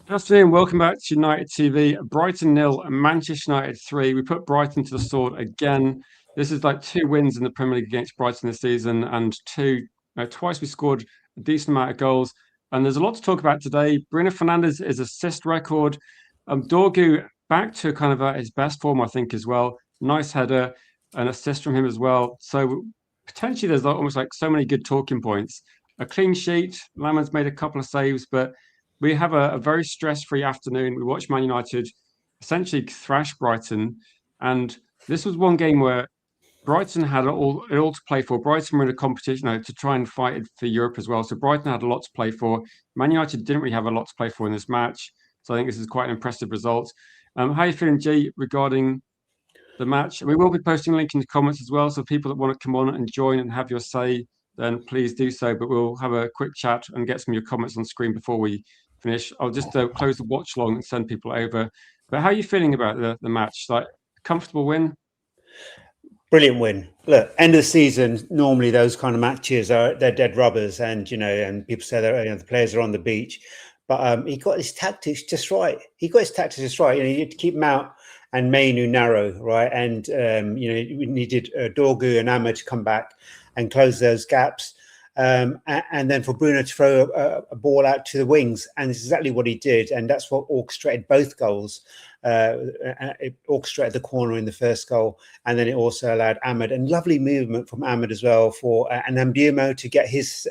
Good afternoon. Welcome back to United TV. Brighton 0 and Manchester United 3. We put Brighton to the sword again. This is like two wins in the Premier League against Brighton this season, and twice we scored a decent amount of goals. And there's a lot to talk about today. Bruno Fernandes' assist record. Dorgu back to kind of his best form, I think, as well. Nice header, an assist from him as well. So potentially there's almost like so many good talking points. A clean sheet. Laman's made a couple of saves, but we have a very stress-free afternoon. We watched Man United essentially thrash Brighton, and this was one game where Brighton had it all to play for. Brighton were in a competition, to try and fight it for Europe as well. So Brighton had a lot to play for. Man United didn't really have a lot to play for in this match. So I think this is quite an impressive result. How are you feeling, G, regarding the match? We will be posting a link in the comments as well. So people that want to come on and join and have your say, then please do so. But we'll have a quick chat and get some of your comments on screen before we finish. I'll just close the watch log and send people over. But how are you feeling about the match? Like, comfortable win? Brilliant win. Look, end of the season, normally those kind of matches they're dead rubbers, and and people say that the players are on the beach, but he got his tactics just right. He needed to keep him out and Mainu narrow, right, and we needed Dorgu and Ahmed to come back and close those gaps. And then for Bruno to throw a ball out to the wings, and it's exactly what he did, and that's what orchestrated both goals. It orchestrated the corner in the first goal, and then it also allowed Ahmed, and lovely movement from Ahmed as well for an Ambumo to get his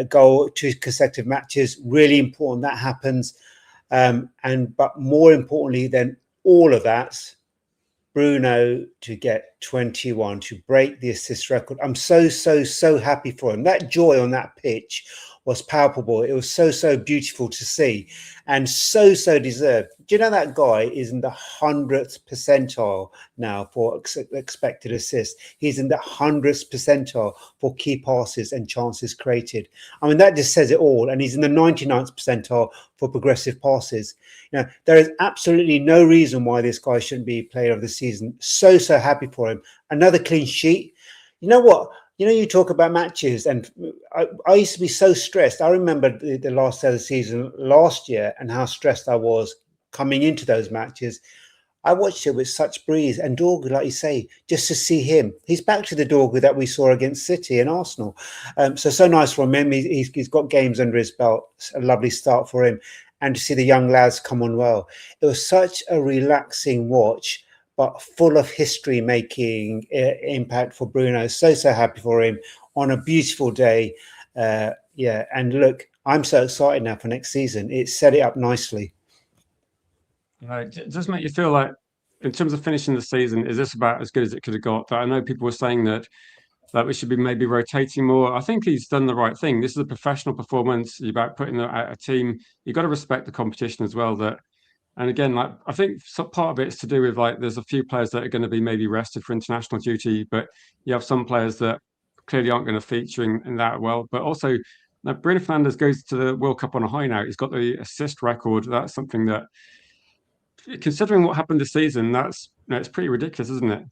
goal, 2 consecutive matches. Really important that happens, but more importantly than all of that, Bruno to get 21, to break the assist record. I'm so happy for him. That joy on that pitch was palpable. It was so beautiful to see, and so deserved. Do you know that guy is in the 100th percentile now for expected assists? He's in the 100th percentile for key passes and chances created. I mean, that just says it all. And he's in the 99th percentile for progressive passes. There is absolutely no reason why this guy shouldn't be player of the season. So happy for him. Another clean sheet. You know what? You talk about matches, and I used to be so stressed. I remember the last day of the season last year and how stressed I was coming into those matches. I watched it with such breeze, and Dorgu, like you say, just to see him. He's back to the Dorgu that we saw against City and Arsenal. So nice for him. He's got games under his belt. A lovely start for him. And to see the young lads come on well. It was such a relaxing watch, but full of history-making impact for Bruno. So happy for him on a beautiful day. And look, I'm so excited now for next season. It set it up nicely. It does make you feel like, in terms of finishing the season, is this about as good as it could have got? I know people were saying that we should be maybe rotating more. I think he's done the right thing. This is a professional performance. You're about putting a team. You've got to respect the competition as well. And again, like, I think part of it is to do with, like, there's a few players that are going to be maybe rested for international duty, but you have some players that clearly aren't going to feature in that well. But also, Bruno Fernandes goes to the World Cup on a high now. He's got the assist record. That's something that, considering what happened this season, it's pretty ridiculous, isn't it?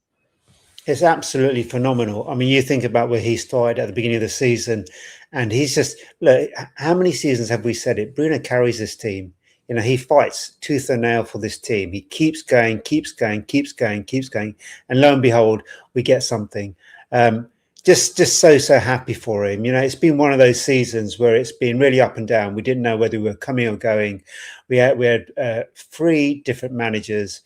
It's absolutely phenomenal. I mean, you think about where he started at the beginning of the season, and he's just, look, how many seasons have we said it? Bruno carries this team. He fights tooth and nail for this team. He keeps going. And lo and behold, we get something. Just so happy for him. It's been one of those seasons where it's been really up and down. We didn't know whether we were coming or going. We had 3 different managers,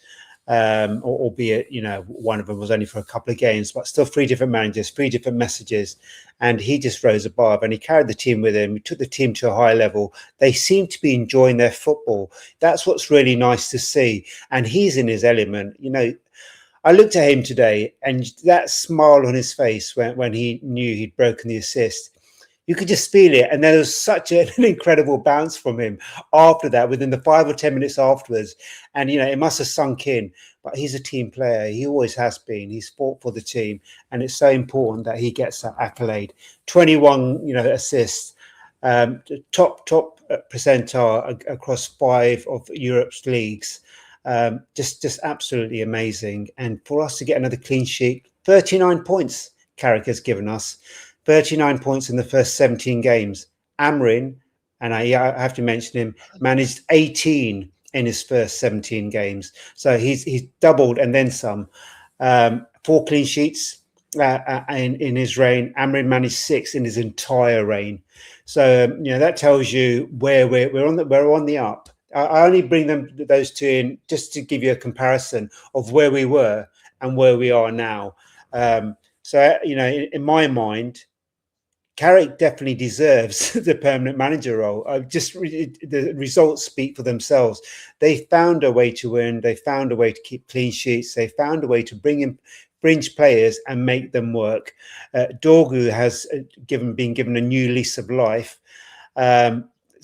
albeit, one of them was only for a couple of games, but still 3 different managers, 3 different messages. And he just rose above, and he carried the team with him. He took the team to a high level. They seem to be enjoying their football. That's what's really nice to see. And he's in his element. I looked at him today, and that smile on his face when he knew he'd broken the assist, you could just feel it. And there was such an incredible bounce from him after that, within the 5 or 10 minutes afterwards. And, it must have sunk in. But he's a team player. He always has been. He's fought for the team. And it's so important that he gets that accolade. 21, assists, top percentile across 5 of Europe's leagues. Just absolutely amazing. And for us to get another clean sheet, 39 points Carrick has given us, 39 points in the first 17 games. Amrin and I have to mention him, managed 18 in his first 17 games. So he's doubled and then some. 4 clean sheets in his reign. Amrin managed 6 in his entire reign. So that tells you where we're on the up. I only bring those two in just to give you a comparison of where we were and where we are now. So in my mind, Carrick definitely deserves the permanent manager role. The results speak for themselves. They found a way to win. They found a way to keep clean sheets. They found a way to bring in fringe players and make them work. Dorgu has been given a new lease of life.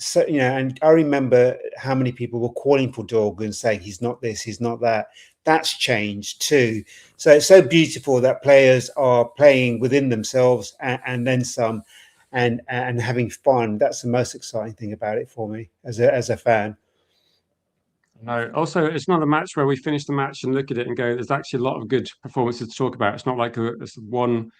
So and I remember how many people were calling for Dorgu and saying he's not this, he's not that. That's changed too. So it's so beautiful that players are playing within themselves and then some, and having fun. That's the most exciting thing about it for me as a fan. No, also it's not a match where we finish the match and look at it and go, there's actually a lot of good performances to talk about. It's not like it's one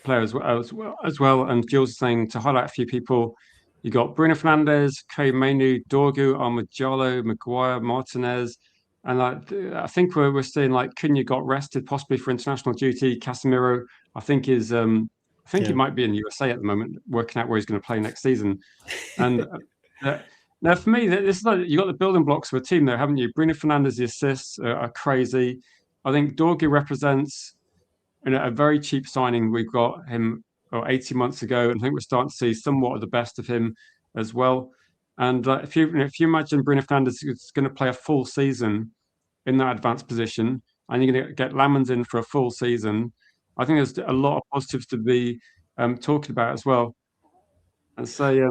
player as well. And Gilles saying, to highlight a few people, you got Bruno Fernandes, Kei Mainu, Dorgu, Armadillo, Maguire, Martinez. And I think we're seeing like Cunha got rested possibly for international duty. Casemiro, I think he might be in the USA at the moment, working out where he's going to play next season. And now for me, this is like you got the building blocks of a team there, haven't you? Bruno Fernandes, the assists are crazy. I think Dorgu represents a very cheap signing. We got him 18 months ago, and I think we're starting to see somewhat of the best of him as well. And if you imagine Bruno Fernandes is going to play a full season in that advanced position, and you're going to get Lamans in for a full season, I think there's a lot of positives to be talking about as well. And say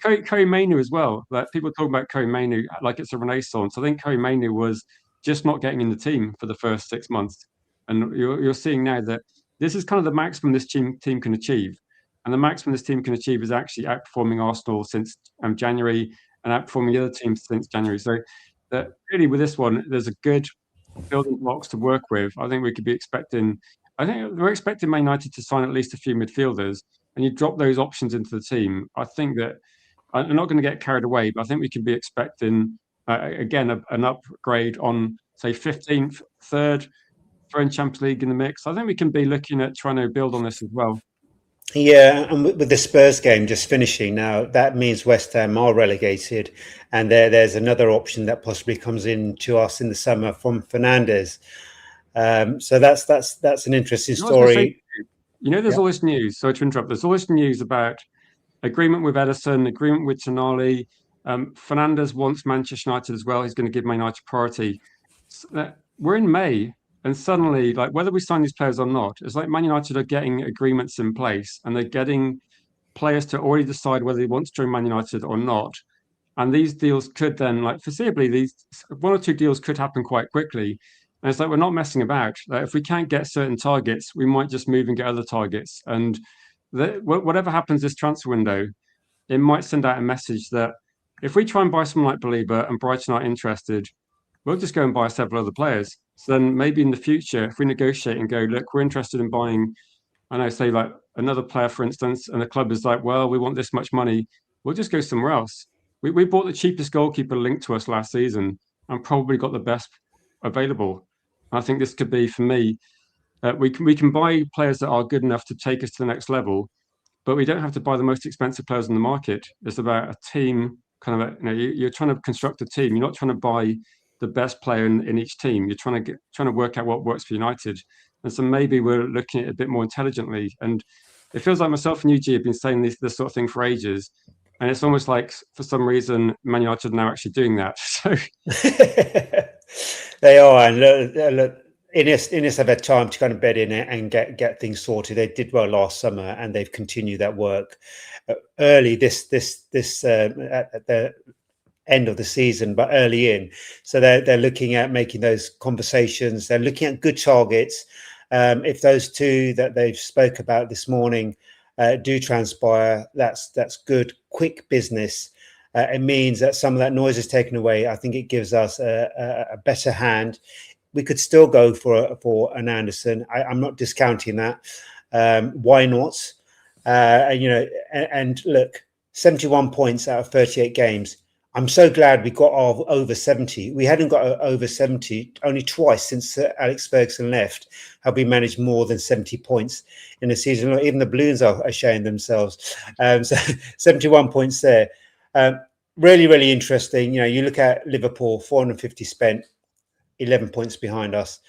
Kei Mainu as well. Like people talk about Kei Mainu like it's a renaissance. I think Kei Mainu was just not getting in the team for the first 6 months, and you're seeing now that this is kind of the maximum this team can achieve. And the maximum this team can achieve is actually outperforming Arsenal since January and outperforming the other teams since January. So that really with this one, there's a good building blocks to work with. I think we could be expecting. I think we're expecting Man United to sign at least a few midfielders, and you drop those options into the team. I think that I'm not going to get carried away, but I think we can be expecting again an upgrade on say 15th, third, throwing Champions League in the mix. I think we can be looking at trying to build on this as well. Yeah, and with the Spurs game just finishing now, that means West Ham are relegated, and there's another option that possibly comes in to us in the summer from Fernandes. So that's an interesting story. There's all this news. Sorry to interrupt. There's all this news about agreement with Edison, agreement with Tonali. Fernandes wants Manchester United as well. He's going to give Man United priority. So we're in May. And suddenly, like whether we sign these players or not, it's like Man United are getting agreements in place and they're getting players to already decide whether they want to join Man United or not. And these deals could then, like foreseeably, these 1 or 2 deals could happen quite quickly. And it's like we're not messing about. Like, if we can't get certain targets, we might just move and get other targets. And whatever happens this transfer window, it might send out a message that if we try and buy someone like Belieber and Brighton aren't interested, we'll just go and buy several other players. So then maybe in the future, if we negotiate and go, look, we're interested in buying, I know, say like another player, for instance, and the club is like, well, we want this much money, we'll just go somewhere else. We bought the cheapest goalkeeper linked to us last season and probably got the best available. I think this could be, for me, we can buy players that are good enough to take us to the next level, but we don't have to buy the most expensive players in the market. It's about a team, kind of, you're trying to construct a team. You're not trying to buy the best player in each team. You're trying to work out what works for United. And so maybe we're looking at it a bit more intelligently. And it feels like myself and UG have been saying this sort of thing for ages. And it's almost like for some reason Man United are now actually doing that. So they are, and look, Innes have had time to kind of bed in it and get things sorted. They did well last summer, and they've continued that work early this at the end of the season, but early in. So they're looking at making those conversations. They're looking at good targets. If those 2 that they've spoke about this morning do transpire, that's good, quick business. It means that some of that noise is taken away. I think it gives us a better hand. We could still go for an Anderson. I'm not discounting that. Why not? And look, 71 points out of 38 games. I'm so glad we got our over 70. We hadn't got over 70 only twice since Alex Ferguson left. Have we managed more than 70 points in a season? Even the Balloons are showing themselves. So 71 points there. Really, really interesting. You know, you look at Liverpool, 450 spent, 11 points behind us.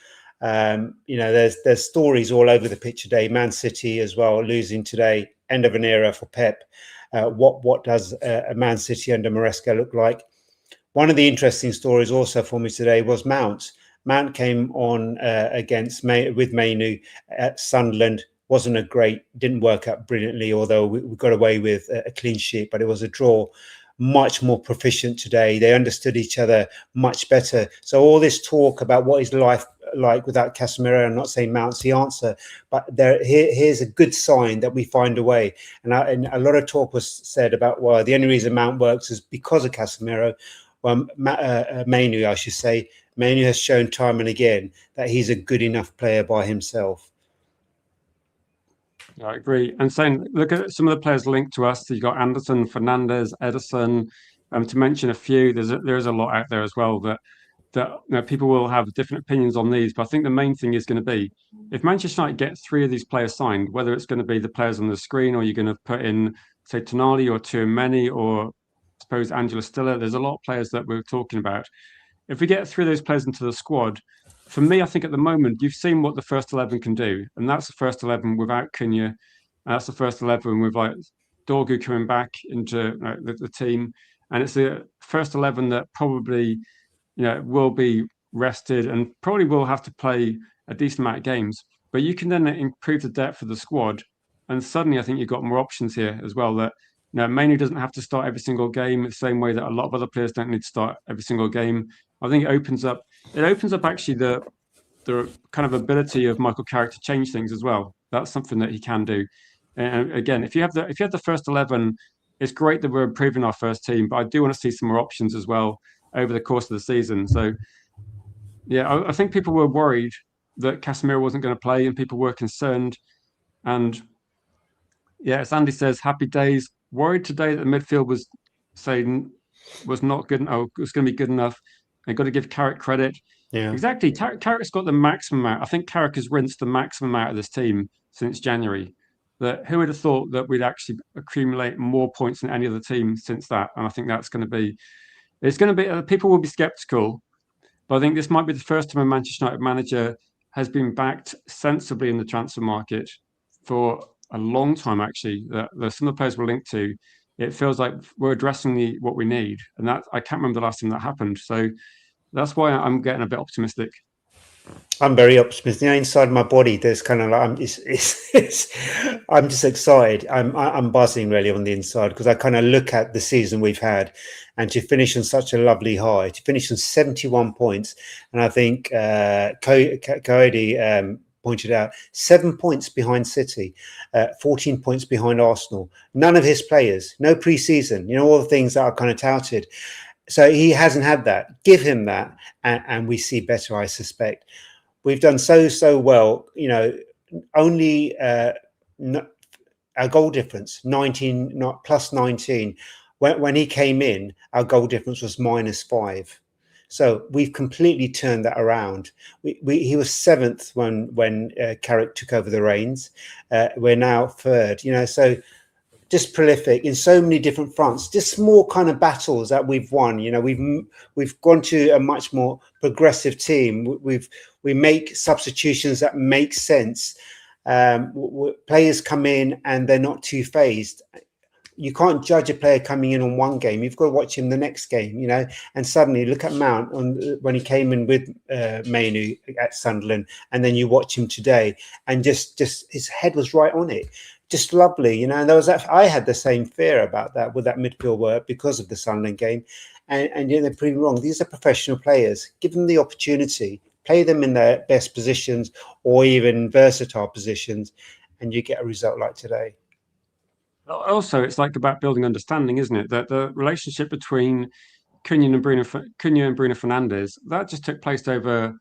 You know, there's stories all over the pitch today. Man City as well, losing today. End of an era for Pep. What does a Man City under Maresca look like? One of the interesting stories also for me today was Mount. Mount came on with Mainu at Sunderland. Wasn't a great, didn't work out brilliantly, although we got away with a clean sheet, but it was a draw. Much more proficient today. They understood each other much better. So all this talk about what is life like without Casemiro, I'm not saying Mount's the answer, but here's a good sign that we find a way. And a lot of talk was said about, well, the only reason Mount works is because of Casemiro. Well, Mainu, I should say, Mainu has shown time and again that he's a good enough player by himself. I agree. And saying, look at some of the players linked to us. So you've got Anderson, Fernandes, Ederson. To mention a few, there is a lot out there as well that you know, people will have different opinions on these. But I think the main thing is going to be if Manchester United get 3 of these players signed, whether it's going to be the players on the screen or you're going to put in, say, Tonali or Tchouaméni or I suppose Angela Stiller. There's a lot of players that we're talking about. If we get 3 of those players into the squad, for me, I think at the moment you've seen what the first 11 can do, and that's the first 11 without Cunha. That's the first 11 with like Dorgu coming back into the team, and it's the first 11 that probably will be rested and probably will have to play a decent amount of games. But you can then improve the depth of the squad, and suddenly I think you've got more options here as well. That Mainu doesn't have to start every single game the same way that a lot of other players don't need to start every single game. I think it opens up actually the kind of ability of Michael Carrick to change things as well. That's something that he can do. And again, if you have the first 11, it's great that we're improving our first team, but I do want to see some more options as well over the course of the season. So yeah, I think people were worried that Casemiro wasn't going to play, and people were concerned. And yeah, as Andy says, happy days. Worried today that the midfield was not good. Oh, it was going to be good enough. I got to give Carrick credit. Yeah, exactly. Carrick's got the maximum amount. I think Carrick has rinsed the maximum out of this team since January. That who would have thought that we'd actually accumulate more points than any other team since that? And I think that's going to be. It's going to be. People will be sceptical, but I think this might be the first time a Manchester United manager has been backed sensibly in the transfer market for a long time. Actually, that some of the players we're linked to. It feels like we're addressing what we need, and that I can't remember the last time that happened. So that's why I'm getting a bit optimistic. I'm very optimistic. Inside my body, there's kind of like I'm just excited. I'm buzzing really on the inside because I kind of look at the season we've had, and to finish on such a lovely high, to finish on 71 points, and I think Coady pointed out 7 points behind City, 14 points behind Arsenal. None of his players, no pre-season. All the things that are kind of touted. So he hasn't had that. Give him that, and we see better, I suspect. We've done so well. Only our goal difference, 19, not plus 19. When he came in, our goal difference was -5. So we've completely turned that around. He was 7th when Carrick took over the reins. We're now 3rd. So just prolific in so many different fronts, just small kind of battles that we've won. We've gone to a much more progressive team. We make substitutions that make sense. Players come in and they're not too phased. You can't judge a player coming in on one game. You've got to watch him the next game, And suddenly look at Mount when he came in with Mainu at Sunderland, and then you watch him today, and just his head was right on it. Just lovely, And there was I had the same fear about that with that midfield work because of the Sunderland game, and they're pretty wrong. These are professional players. Give them the opportunity, play them in their best positions or even versatile positions, and you get a result like today. Also, it's like about building understanding, isn't it? That the relationship between Cunha and Bruno Fernandes, that just took place over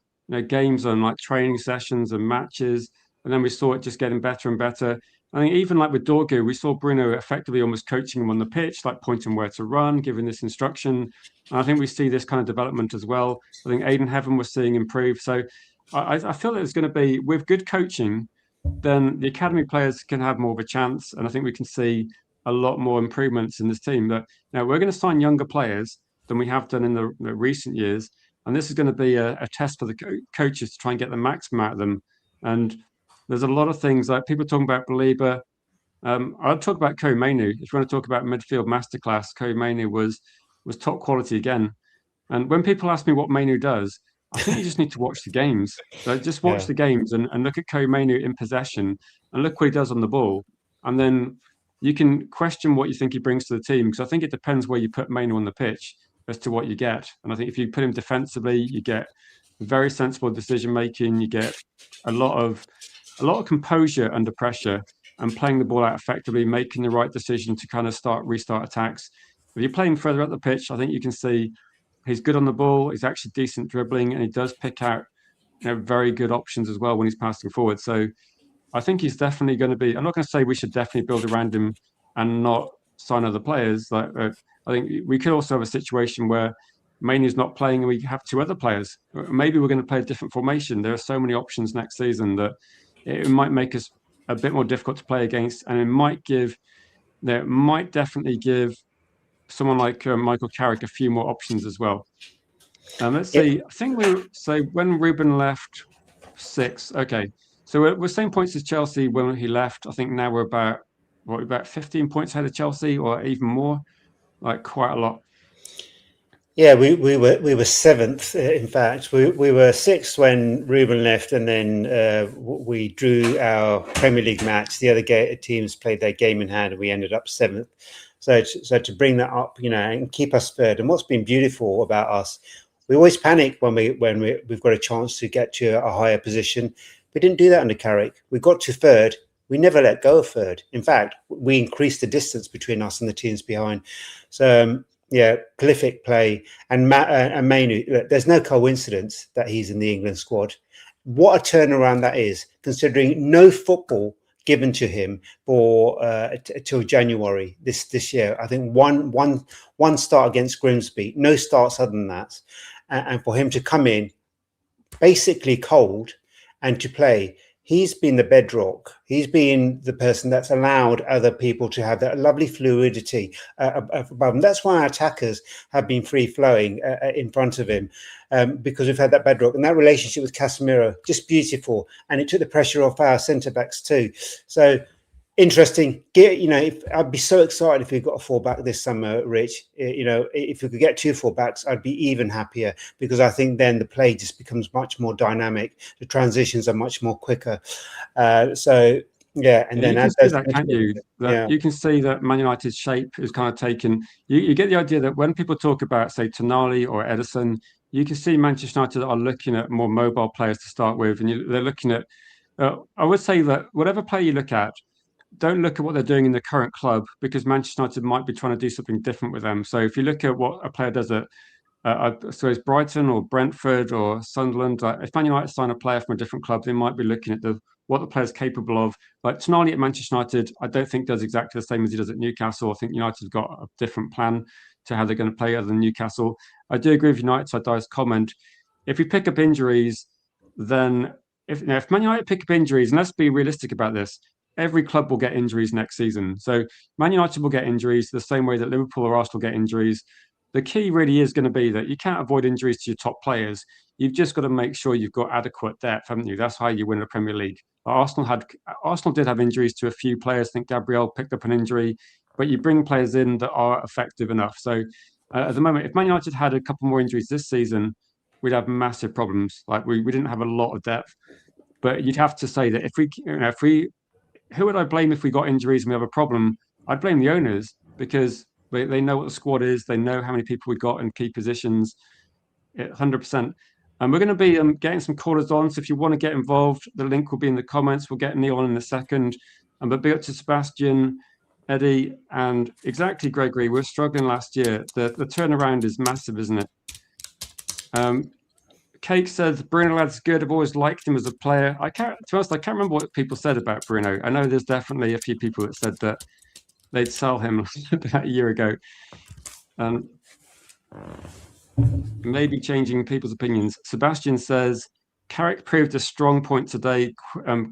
games and like training sessions and matches, and then we saw it just getting better and better. I think even like with Dorgu, we saw Bruno effectively almost coaching him on the pitch, like pointing where to run, giving this instruction. And I think we see this kind of development as well. I think Aidan Heaven we're seeing improve. So I feel that it's going to be, with good coaching, then the academy players can have more of a chance. And I think we can see a lot more improvements in this team. But now we're going to sign younger players than we have done in the recent years. And this is going to be a test for the coaches to try and get the maximum out of them. And there's a lot of things like people talking about Belieber. I'll talk about Kobe Mainoo. If you want to talk about midfield masterclass, Kobe Mainoo was top quality again. And when people ask me what Mainoo does, I think you just need to watch the games. Like, just watch the games and look at Kobe Mainoo in possession and look what he does on the ball. And then you can question what you think he brings to the team, because I think it depends where you put Mainoo on the pitch as to what you get. And I think if you put him defensively, you get very sensible decision making. You get a lot of composure under pressure and playing the ball out effectively, making the right decision to kind of restart attacks. If you're playing further up the pitch, I think you can see he's good on the ball. He's actually decent dribbling, and he does pick out very good options as well when he's passing forward. So I think he's definitely going to be. I'm not going to say we should definitely build around him and not sign other players. Like I think we could also have a situation where Mainoo's not playing and we have two other players. Maybe we're going to play a different formation. There are so many options next season that it might make us a bit more difficult to play against, and it might definitely give someone like Michael Carrick a few more options as well. Let's see. I think when Ruben left, 6. Okay, so we're same points as Chelsea when he left. I think now we're about 15 points ahead of Chelsea, or even more, like quite a lot. Yeah, we were 7th. In fact, we were 6th when Ruben left, and then we drew our Premier League match. The other teams played their game in hand, and we ended up 7th. So to bring that up, and keep us third. And what's been beautiful about us, we always panic when we've got a chance to get to a higher position. We didn't do that under Carrick. We got to third. We never let go of third. In fact, we increased the distance between us and the teams behind. So. Prolific play, and Mainoo. There's no coincidence that he's in the England squad. What a turnaround that is, considering no football given to him for till January this year. I think one start against Grimsby, no starts other than that, and for him to come in basically cold and to play. He's been the bedrock. He's been the person that's allowed other people to have that lovely fluidity above him. That's why our attackers have been free-flowing in front of him, because we've had that bedrock. And that relationship with Casemiro, just beautiful. And it took the pressure off our centre-backs too. So interesting. I'd be so excited if we got a fullback this summer, Rich. If we could get 2 fullbacks, I'd be even happier, because I think then the play just becomes much more dynamic. The transitions are much more quicker. And then you can see that, can't you? You can see that Man United's shape is kind of taken. You get the idea that when people talk about, say, Tonali or Edison, you can see Manchester United are looking at more mobile players to start with, and they're looking at. I would say that whatever player you look at, don't look at what they're doing in the current club, because Manchester United might be trying to do something different with them. So if you look at what a player does at, so it's Brighton or Brentford or Sunderland, if Man United sign a player from a different club, they might be looking at what the player's capable of. Like Tonali at Manchester United, I don't think does exactly the same as he does at Newcastle. I think United's got a different plan to how they're going to play other than Newcastle. I do agree with United side's comment. If we pick up injuries, then if Man United pick up injuries, and let's be realistic about this, every club will get injuries next season. So Man United will get injuries the same way that Liverpool or Arsenal get injuries. The key really is going to be that you can't avoid injuries to your top players. You've just got to make sure you've got adequate depth, haven't you? That's how you win the Premier League. Arsenal did have injuries to a few players. I think Gabriel picked up an injury, but you bring players in that are effective enough. So at the moment, if Man United had a couple more injuries this season, we'd have massive problems. Like we didn't have a lot of depth. But you'd have to say that if we who would I blame if we got injuries and we have a problem? I'd blame the owners, because they know what the squad is. They know how many people we got in key positions, 100%. And we're going to be getting some callers on. So if you want to get involved, the link will be in the comments. We'll get Neil on in a second. But big up to Sebastian, Eddie, and exactly Gregory. We were struggling last year. The turnaround is massive, isn't it? Cake says Bruno lad's good. I've always liked him as a player. To be honest, I can't remember what people said about Bruno. I know there's definitely a few people that said that they'd sell him about a year ago. Maybe changing people's opinions. Sebastian says Carrick proved a strong point today.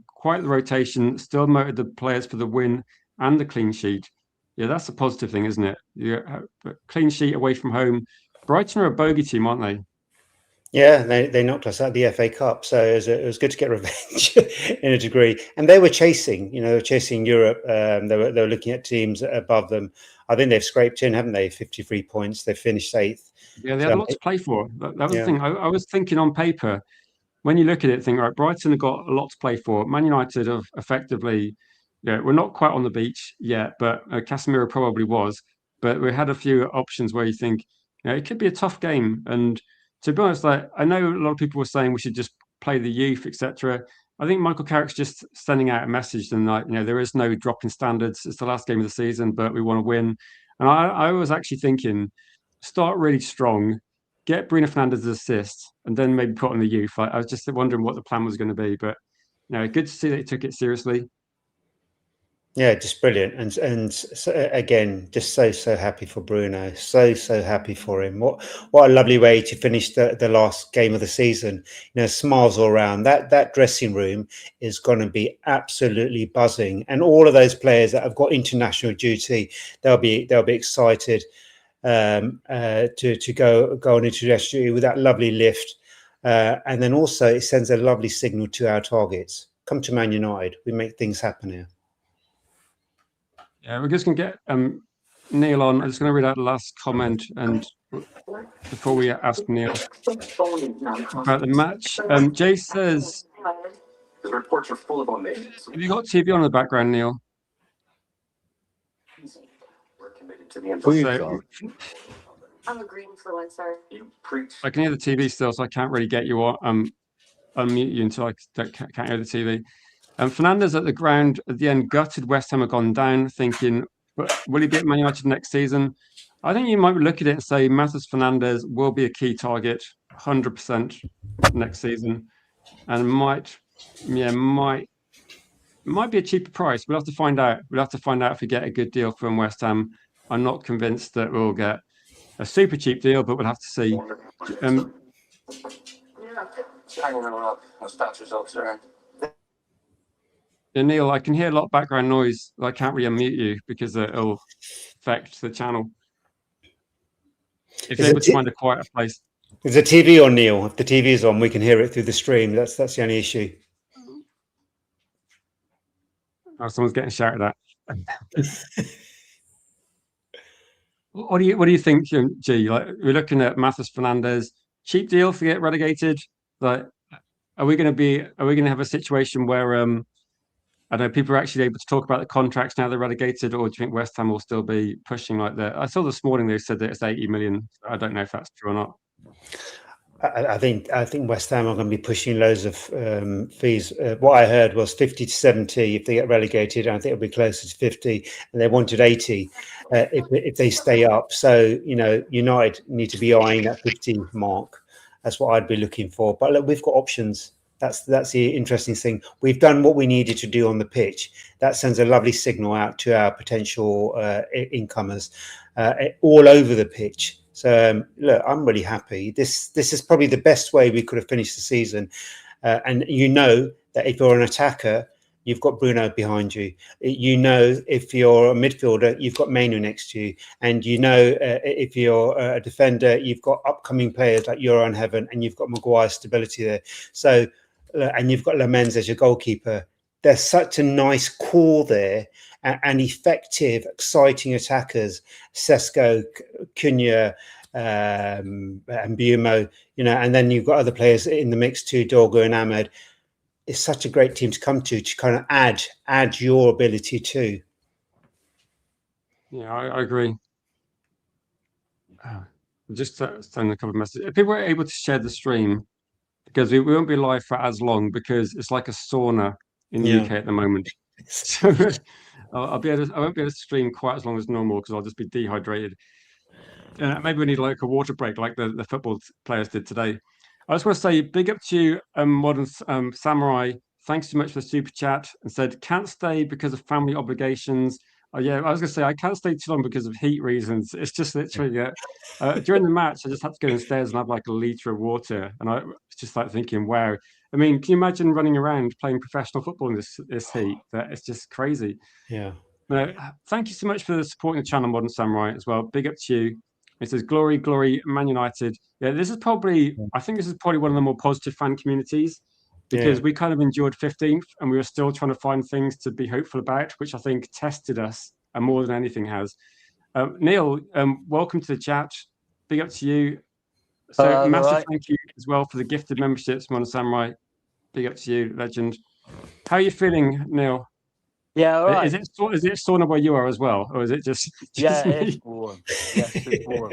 Quite the rotation, still motivated the players for the win and the clean sheet. Yeah, that's a positive thing, isn't it? Yeah, clean sheet away from home. Brighton are a bogey team, aren't they? Yeah, they knocked us out of the FA Cup, so it was good to get revenge in a degree. And they were chasing, chasing Europe. They were looking at teams above them. I think they've scraped in, haven't they? 53 points. They finished 8th. Yeah, they had a lot to play for. That was the thing. I was thinking on paper, when you look at it, think, right, Brighton have got a lot to play for. Man United have effectively, we're not quite on the beach yet, but Casemiro probably was. But we had a few options where you think, it could be a tough game. And to be honest, like I know a lot of people were saying we should just play the youth, etc. I think Michael Carrick's just sending out a message and like, there is no drop in standards. It's the last game of the season, but we want to win. And I was actually thinking, start really strong, get Bruno Fernandes' assist, and then maybe put on the youth. I was just wondering what the plan was going to be, but good to see that he took it seriously. Yeah, just brilliant, and so, again, just so happy for Bruno, so happy for him. What a lovely way to finish the last game of the season. Smiles all around. That dressing room is going to be absolutely buzzing, and all of those players that have got international duty, they'll be excited to go on international duty with that lovely lift, and then also it sends a lovely signal to our targets. Come to Man United. We make things happen here. Yeah, we're just going to get Neil on. I'm just going to read out the last comment and before we ask Neil about the match. Jay says, the reports are full of omissions. Have you got TV on in the background, Neil? We're committed to the I'm a green influencer. You preach. I can hear the TV still, so I can't really get you unmute you until I can't hear the TV. Fernandes at the ground at the end, gutted West Ham have gone down, thinking, will he be at Man United next season? I think you might look at it and say Matheus Fernandes will be a key target 100% next season and might be a cheaper price. We'll have to find out. We'll have to find out if we get a good deal from West Ham. I'm not convinced that we'll get a super cheap deal, but we'll have to see. Neil, I can hear a lot of background noise. I can't really unmute you because it'll affect the channel. If you're able to find a quieter place. There's a TV on, Neil. If the TV is on, we can hear it through the stream. That's the only issue. Oh, someone's getting shouted at. What do you think, G? Like we're looking at Matheus Fernandes, cheap deal if we get relegated. Like, are we going to have a situation where I know people are actually able to talk about the contracts now they're relegated, or do you think West Ham will still be pushing like that? I saw this morning they said that it's 80 million. I don't know if that's true or not. I think West Ham are going to be pushing loads of fees. What I heard was 50 to 70 if they get relegated. I think it'll be closer to 50, and they wanted 80 if they stay up. So United need to be eyeing that 50 mark. That's what I'd be looking for. But look, we've got options. That's the interesting thing. We've done what we needed to do on the pitch. That sends a lovely signal out to our potential incomers all over the pitch. So look, I'm really happy. This is probably the best way we could have finished the season. And that if you're an attacker, you've got Bruno behind you. If you're a midfielder, you've got Mainu next to you. And if you're a defender, you've got upcoming players like Yoran Heaven, and you've got Maguire's stability there. So, and you've got Lamens as your goalkeeper. There's such a nice core there, and effective, exciting attackers. Sesko, Cunha, and Bumo, and then you've got other players in the mix too, Dorgo and Ahmed. It's such a great team to come to kind of add your ability too. Yeah, I agree. Just sending a couple of messages. If people are able to share the stream, because we won't be live for as long because it's like a sauna in the UK at the moment. So I won't be able to stream quite as long as normal because I'll just be dehydrated. Maybe we need like a water break like the football players did today. I just want to say big up to you, Modern Samurai. Thanks so much for the super chat. And said can't stay because of family obligations. Yeah, I was going to say I can't stay too long because of heat reasons. It's just literally during the match, I just had to go downstairs and have like a liter of water, and I was just like thinking, wow. I mean, can you imagine running around playing professional football in this heat? That it's just crazy. Yeah. No, thank you so much for supporting the channel, Modern Samurai, as well. Big up to you. It says, glory, glory, Man United. Yeah, I think this is probably one of the more positive fan communities because Yeah. we kind of endured 15th and we were still trying to find things to be hopeful about, which I think tested us and more than anything has. Neil, welcome to the chat. Big up to you. So, massive thank you as well for the gifted memberships, Modern Samurai. Big up to you, legend. How are you feeling, Neil? Yeah, all right. Is it sauna where you are as well, or is it just Yeah, me? it's warm. Yeah, it's too warm.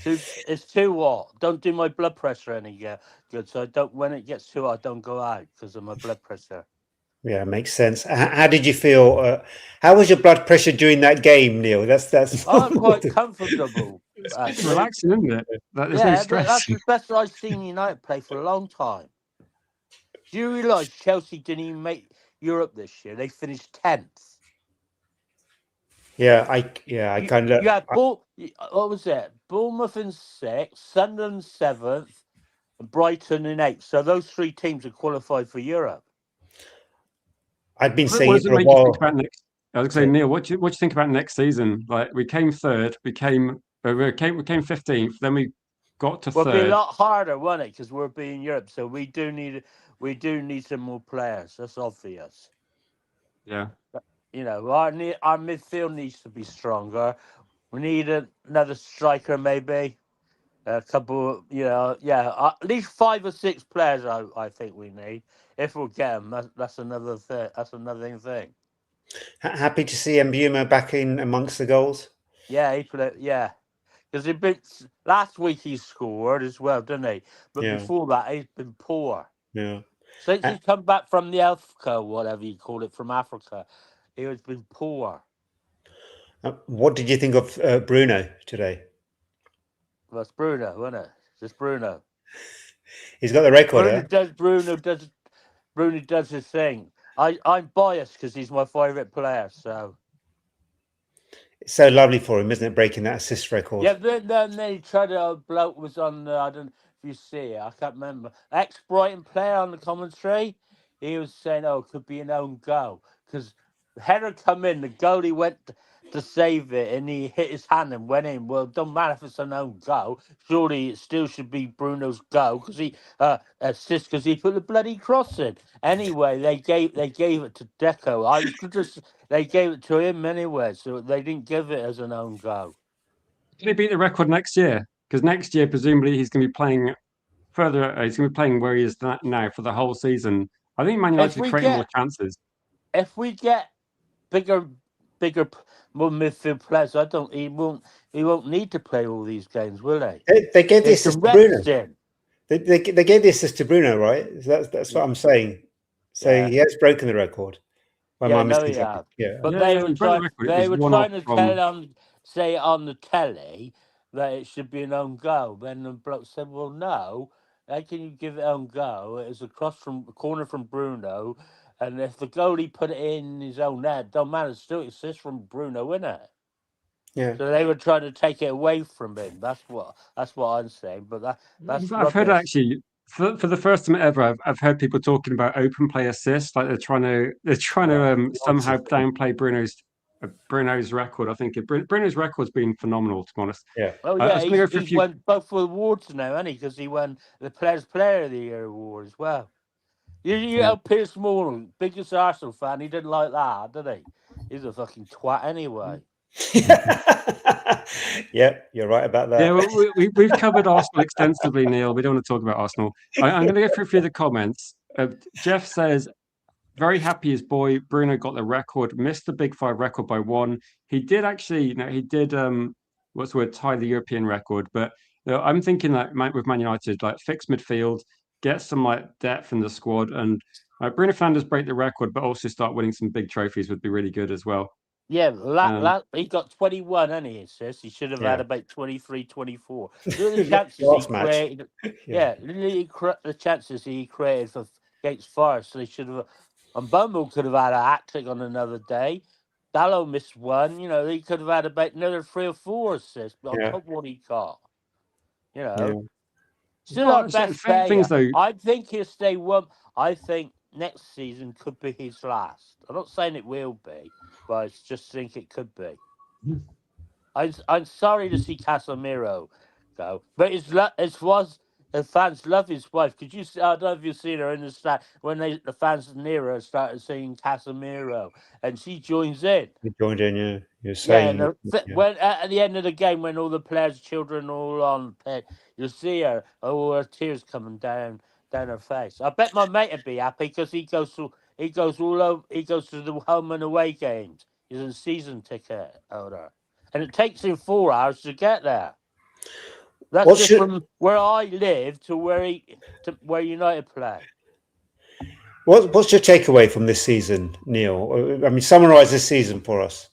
It's too hot. Don't do my blood pressure any good. So I don't. When it gets too hot, I don't go out because of my blood pressure. Yeah, makes sense. How did you feel? How was your blood pressure during that game, Neil? That's. I'm quite comfortable. It's relaxing, isn't it? There's no Yeah, stress. that's the best I've seen United play for a long time. Do you realise Chelsea didn't even make Europe this year? They finished 10th. Yeah, I kind of. You had what was it? Bournemouth in 6th, Sunderland 7th, and Brighton in 8th. So those three teams are qualified for Europe. I've been What saying does it it for a make you think while. about next? I was going to say, Neil, what do you think about next season? Like we came third, we came 15th, then we got to Will be a third. lot harder, won't it? Because we're being Europe, so we do need some more players. That's obvious. Yeah. You know, our midfield needs to be stronger. We need another striker, maybe a couple. You know, yeah, at least 5 or 6 players. I think we need. If we'll get them, that's another thing. That's another thing. Happy to see Mbeumo back in amongst the goals. Yeah, he played. Yeah. Because last week he scored as well, didn't he? But Yeah. before that, he's been poor. Yeah. Since he's come back from the Elfco, whatever you call it, from Africa, he has been poor. What did you think of Bruno today? Well, it's Bruno, isn't it? Just Bruno. He's got the record. Bruno does his thing. I'm biased because he's my favourite player. So It's so lovely for him, isn't it? Breaking that assist record. yeah, then he tried to. A bloke was on. I don't know if you see it. I can't remember. Ex-Brighton player on the commentary. He was saying, "Oh, it could be an own goal because the header come in. The goalie went to save it, and he hit his hand and went in. Well, it don't matter if it's an own goal. Surely it still should be Bruno's goal because he assist because he put the bloody cross in. Anyway, they gave it to Deco. They gave it to him anyway, so they didn't give it as an own goal. Can he beat the record next year? Because next year, presumably, he's going to be playing further. He's going to be playing where he is now for the whole season. I think Man United are creating more chances. If we get bigger, more midfield players, he won't need to play all these games, will they? They gave the assist to Bruno. They gave the assist to Bruno, right? That's what I'm saying. So he has broken the record. Yeah, no, he has. Yeah, but they were trying to say on the telly that it should be an own goal. Then the bloke said, "Well, no. How can you give it own goal? It was a corner from Bruno, and if the goalie put it in his own net, don't matter. It's still assist from Bruno, isn't it?" Yeah. So they were trying to take it away from him. That's what I'm saying. But that's I've heard actually for the first time ever, I've heard people talking about open play assists, like they're trying to somehow downplay Bruno's record. I think Bruno's record's been phenomenal, to be honest. Yeah. Oh yeah, he's won both awards now, hasn't he? Because he won the Players Player of the Year award as well. You know, Piers Morgan, biggest Arsenal fan, he didn't like that, did he? He's a fucking twat anyway. Yeah, you're right about that. Yeah, we've covered Arsenal extensively, Neil. We don't want to talk about Arsenal. I'm going to go through a few of the comments. Jeff says, very happy his boy Bruno got the record, missed the Big Five record by 1. He did actually, what's the word, tie the European record. But I'm thinking that with Man United, like fix midfield, get some like depth in the squad, and Bruno Fernandes break the record, but also start winning some big trophies would be really good as well. Yeah, he got 21, hasn't he? Assists. He should have had Yeah. about 23, 24. Look at the chances he Last match. created. Yeah, the chances he created for against Forest. So they should have. And Bumble could have had a hat trick on another day. Dallow missed one. You know, he could have had about another 3 or 4 assists on Yeah. top of what he got. You know, Yeah. still Well, our best certain things player. though. I think he'll stay one. I think next season could be his last. I'm not saying it will be, but I just think it could be. I'm sorry to see Casemiro go, but the fans love his wife. Could you? I don't know if you've seen her in the stand when the fans near her started singing Casemiro, and she joins in. You joined in, yeah. You're Yeah, saying and when at the end of the game, when all the players' children are all on pitch, you'll see her, all her tears coming down her face. I bet my mate would be happy because he goes all over. He goes to the home and away games. He's a season ticket holder, and it takes him 4 hours to get there. That's from where I live to where United play. What's your takeaway from this season, Neil? I mean, summarise this season for us.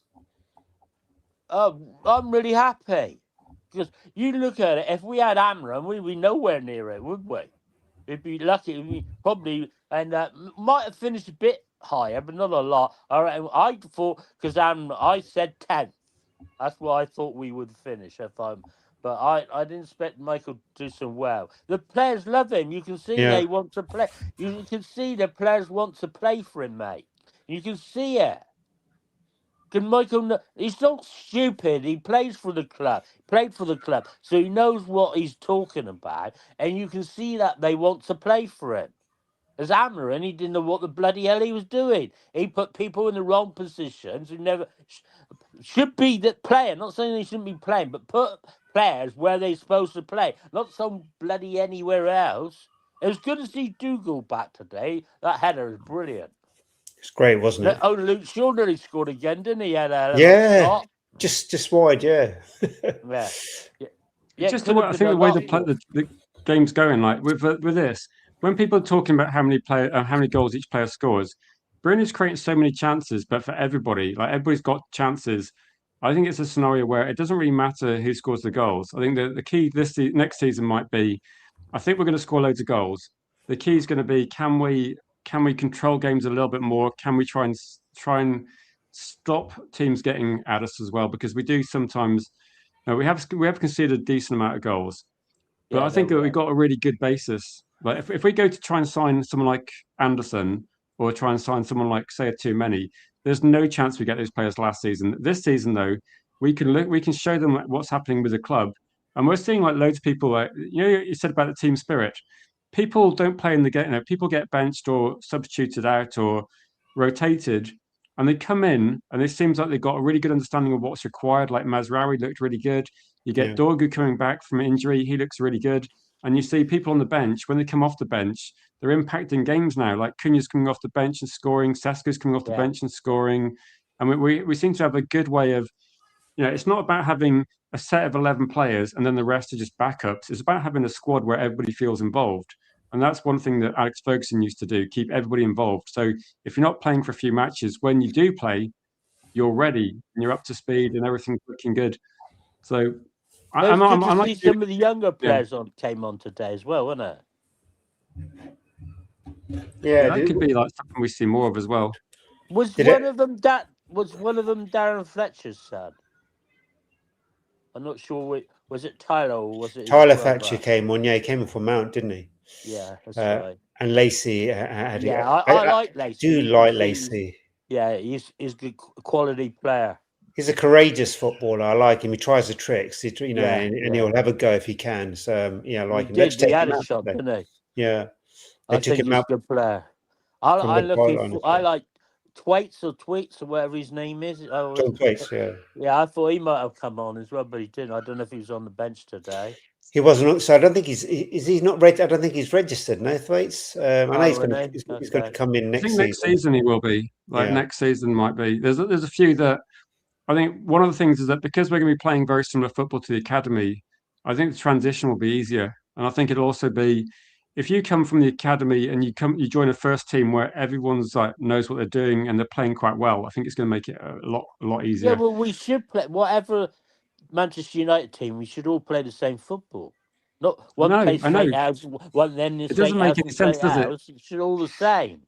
I'm really happy because you look at it. If we had Amram, we'd be nowhere near it, would we? We'd be lucky. We probably might have finished a bit higher, but not a lot. All right, I thought because I said 10th. That's what I thought we would finish. But I didn't expect Michael to do so well. The players love him. You can see they want to play. You can see the players want to play for him, mate. You can see it. Can Michael? He's not stupid. He plays for the club. Played for the club, so he knows what he's talking about. And you can see that they want to play for him. As Amarin, he didn't know what the bloody hell he was doing. He put people in the wrong positions who never should be that playing. Not saying they shouldn't be playing, but put players where they're supposed to play, not some bloody anywhere else. It was good to see Dougal back today. That header is brilliant. It's great, wasn't it? Oh, Luke Shaw nearly scored again, didn't he? Had a shot. Just wide, yeah. Yeah. Just I think the way the game's going, like with this, when people are talking about how many goals each player scores, Bruno's creating so many chances, but for everybody, like everybody's got chances. I think it's a scenario where it doesn't really matter who scores the goals. I think the key next season might be, I think we're going to score loads of goals. The key is going to be, can we control games a little bit more? Can we try and stop teams getting at us as well? Because we do sometimes. We have conceded a decent amount of goals, but I think that we've got a really good basis. Like if we go to try and sign someone like Anderson or try and sign someone like, say, too many, there's no chance we get those players last season. This season, though, we can show them what's happening with the club, and we're seeing like loads of people. Like you said about the team spirit. People don't play in the game. People get benched or substituted out or rotated, and they come in and it seems like they've got a really good understanding of what's required. Like Mazraoui looked really good. You get Dorgu coming back from injury. He looks really good. And you see people on the bench, when they come off the bench, they're impacting games now. Like Cunha's coming off the bench and scoring. Seska's coming off the bench and scoring. And we seem to have a good way of, it's not about having a set of 11 players and then the rest are just backups. It's about having a squad where everybody feels involved. And that's one thing that Alex Ferguson used to do, keep everybody involved. So if you're not playing for a few matches, when you do play, you're ready and you're up to speed and everything's looking good. So I'm like some of the younger players came on today as well, wasn't it? Yeah, that could be like something we see more of as well. Was one of them Darren Fletcher's son? I'm not sure. Was it Tyler or was it Tyler Fletcher came on? Yeah, he came in from Mount, didn't he? Yeah, that's right. And Lacey I like Lacey. Do like Lacey. Yeah, he's a good quality player. He's a courageous footballer. I like him. He tries the tricks, and he'll have a go if he can. So I like him. He had a shot, didn't he? Yeah, I think he's a good player. I like Twaits or whatever his name is. John Twaits, yeah. Yeah, I thought he might have come on as well, but he didn't. I don't know if he was on the bench today. He wasn't. So I don't think he's not ready. I don't think he's registered. No, Thwaites. I know he's going to come in next season. Next season he will be. Next season might be. There's a few that I think one of the things is that because we're going to be playing very similar football to the academy, I think the transition will be easier, and I think it'll also be if you come from the academy and you join a first team where everyone's like knows what they're doing and they're playing quite well, I think it's going to make it a lot easier. Yeah, well, we should play whatever Manchester United team. We should all play the same football. Not one No, plays I know. straight out, one then It straight doesn't make out any and sense, straight does it? out. It should all the same.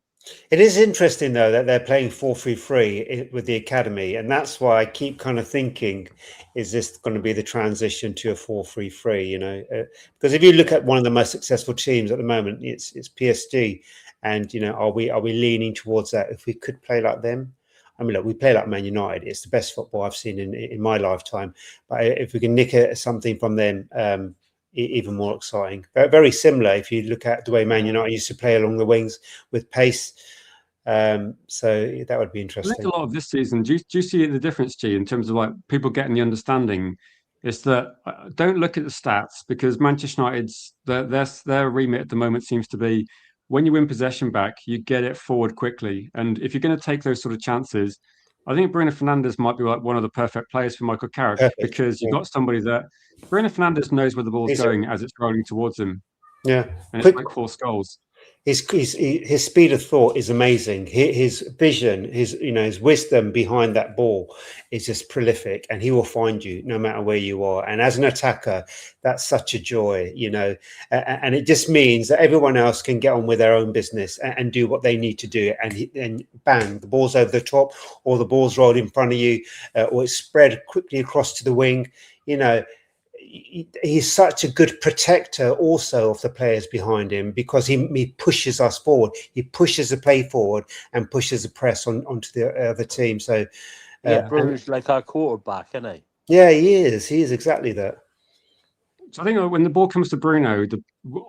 It is interesting though that they're playing 4-3-3 with the academy, and that's why I keep kind of thinking, is this going to be the transition to a 4-3-3? You know, because if you look at one of the most successful teams at the moment, it's PSG, and you know, are we leaning towards that? If we could play like them, I mean, look, we play like Man United. It's the best football I've seen in my lifetime. But if we can nick something from them, even more exciting. Very similar if you look at the way Man United used to play along the wings with pace. So that would be I interesting. think a lot of this season, do you see the difference, G, in terms of like people getting the understanding? Is that don't look at the stats, because Manchester United's their remit at the moment seems to be, when you win possession back, you get it forward quickly, and if you're going to take those sort of chances, I think Bruno Fernandes might be like one of the perfect players for Michael Carrick, Perfect. because you've got somebody that Bruno Fernandes knows where the ball's going as it's rolling towards him. Yeah, and it's like 4 goals. His speed of thought is amazing. His vision, his wisdom behind that ball is just prolific, and he will find you no matter where you are. And as an attacker, that's such a joy, you know. And it just means that everyone else can get on with their own business and do what they need to do. And bang, the ball's over the top, or the ball's rolled in front of you, or it's spread quickly across to the wing. You know, he's such a good protector also of the players behind him, because he pushes us forward. He pushes the play forward and pushes the press onto the other team. So yeah, Bruno's like our quarterback, isn't he? Yeah, he is. He is exactly that. So I think when the ball comes to Bruno, the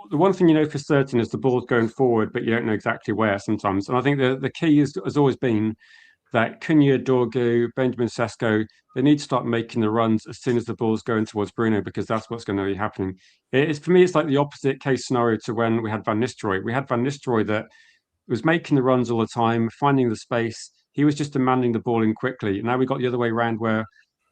one thing you know for certain is the ball's going forward, but you don't know exactly where sometimes. And I think the key has always been that Cunha, Dorgu, Benjamin Sesko, they need to start making the runs as soon as the ball's going towards Bruno, because that's what's going to be happening. For me, it's like the opposite case scenario to when we had Van Nistelrooy. We had Van Nistelrooy that was making the runs all the time, finding the space. He was just demanding the ball in quickly. And now we got the other way around, where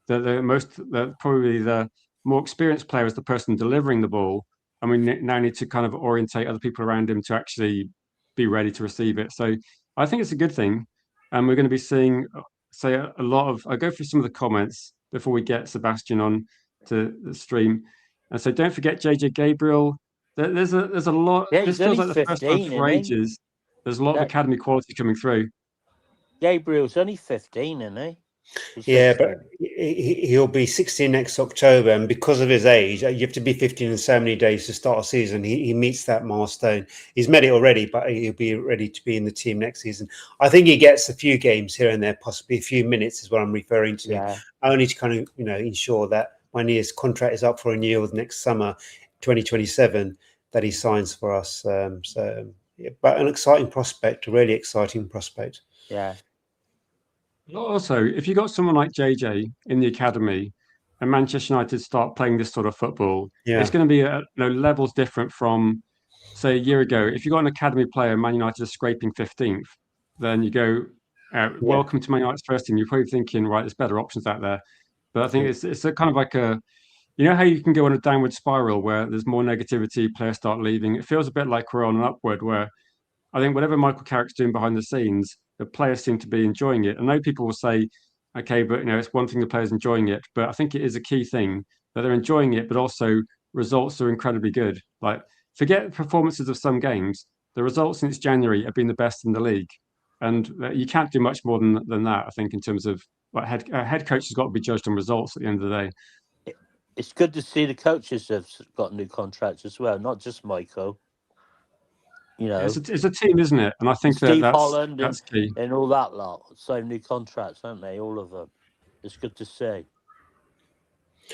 probably the more experienced player is the person delivering the ball, and we now need to kind of orientate other people around him to actually be ready to receive it. So I think it's a good thing. And we're going to be seeing, say, a lot of. I'll go through some of the comments before we get Sebastian on to the stream. And so don't forget JJ Gabriel. There's a lot. Yeah, this feels like the first time for ages. There's a lot of academy quality coming through. Gabriel's only 15, isn't he? Yeah, but he'll be 16 next October, and because of his age, you have to be 15 in so many days to start a season. He meets that milestone. He's met it already, but he'll be ready to be in the team next season. I think he gets a few games here and there, possibly a few minutes is what I'm referring to, only to kind of ensure that when his contract is up for renewal next summer, 2027, that he signs for us. But an exciting prospect, a really exciting prospect. Yeah. Also, if you got someone like JJ in the academy and Manchester United start playing this sort of football, it's going to be levels different from, say, a year ago. If you got an academy player, Man United is scraping 15th, then you go, welcome to Man United's first team. You're probably thinking, right, there's better options out there. But I think it's a kind of like how you can go on a downward spiral where there's more negativity, players start leaving. It feels a bit like we're on an upward, where I think whatever Michael Carrick's doing behind the scenes, the players seem to be enjoying it. I know people will say, okay, but it's one thing the players enjoying it, but I think it is a key thing that they're enjoying it, but also results are incredibly good. Like, forget performances of some games. The results since January have been the best in the league, and you can't do much more than that. I think in terms of head coach has got to be judged on results at the end of the day. It's good to see the coaches have got new contracts as well, not just Michael. It's a team, isn't it? And I think Steve that's Holland that's key. and all that lot. Same new contracts, aren't they? All of them. It's good to see.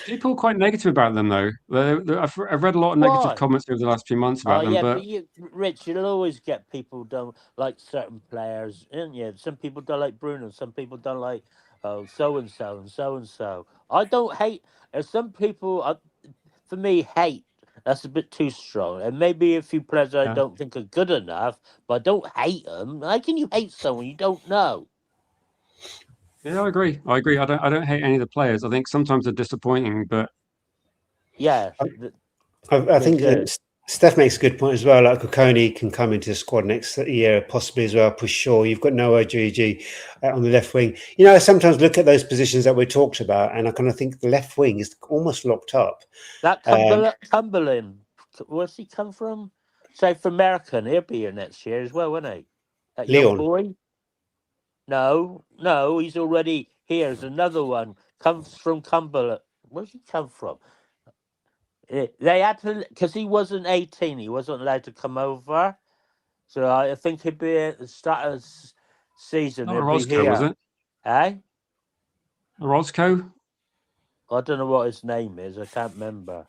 People are quite negative about them, though. I've read a lot of negative comments over the last few months about them. Yeah, but Rich, you'll always get people don't like certain players, isn't you? Some people don't like Bruno. Some people don't like so and so and so and so. I don't hate. Some people, for me, hate. That's a bit too strong. And maybe a few players I don't think are good enough, but I don't hate them. How can you hate someone you don't know? Yeah, I agree. I don't hate any of the players. I think sometimes they're disappointing, but I think that Steph makes a good point as well. Like Okoni can come into the squad next year, possibly as well. Push Shaw. You've got Noah GG on the left wing. You know, I sometimes look at those positions that we talked about, and I kind of think the left wing is almost locked up. That Cumberland, where's he come from? South American. He'll be here next year as well, won't he? That young Leon. boy? No, he's already here. There's another one. Comes from Cumberland. Where's he come from? They had to, because he wasn't 18, he wasn't allowed to come over. So I think he'd be at the start of the season. Not He'd be Orozco, here. was it? Eh? Orozco? I don't know what his name is. I can't remember.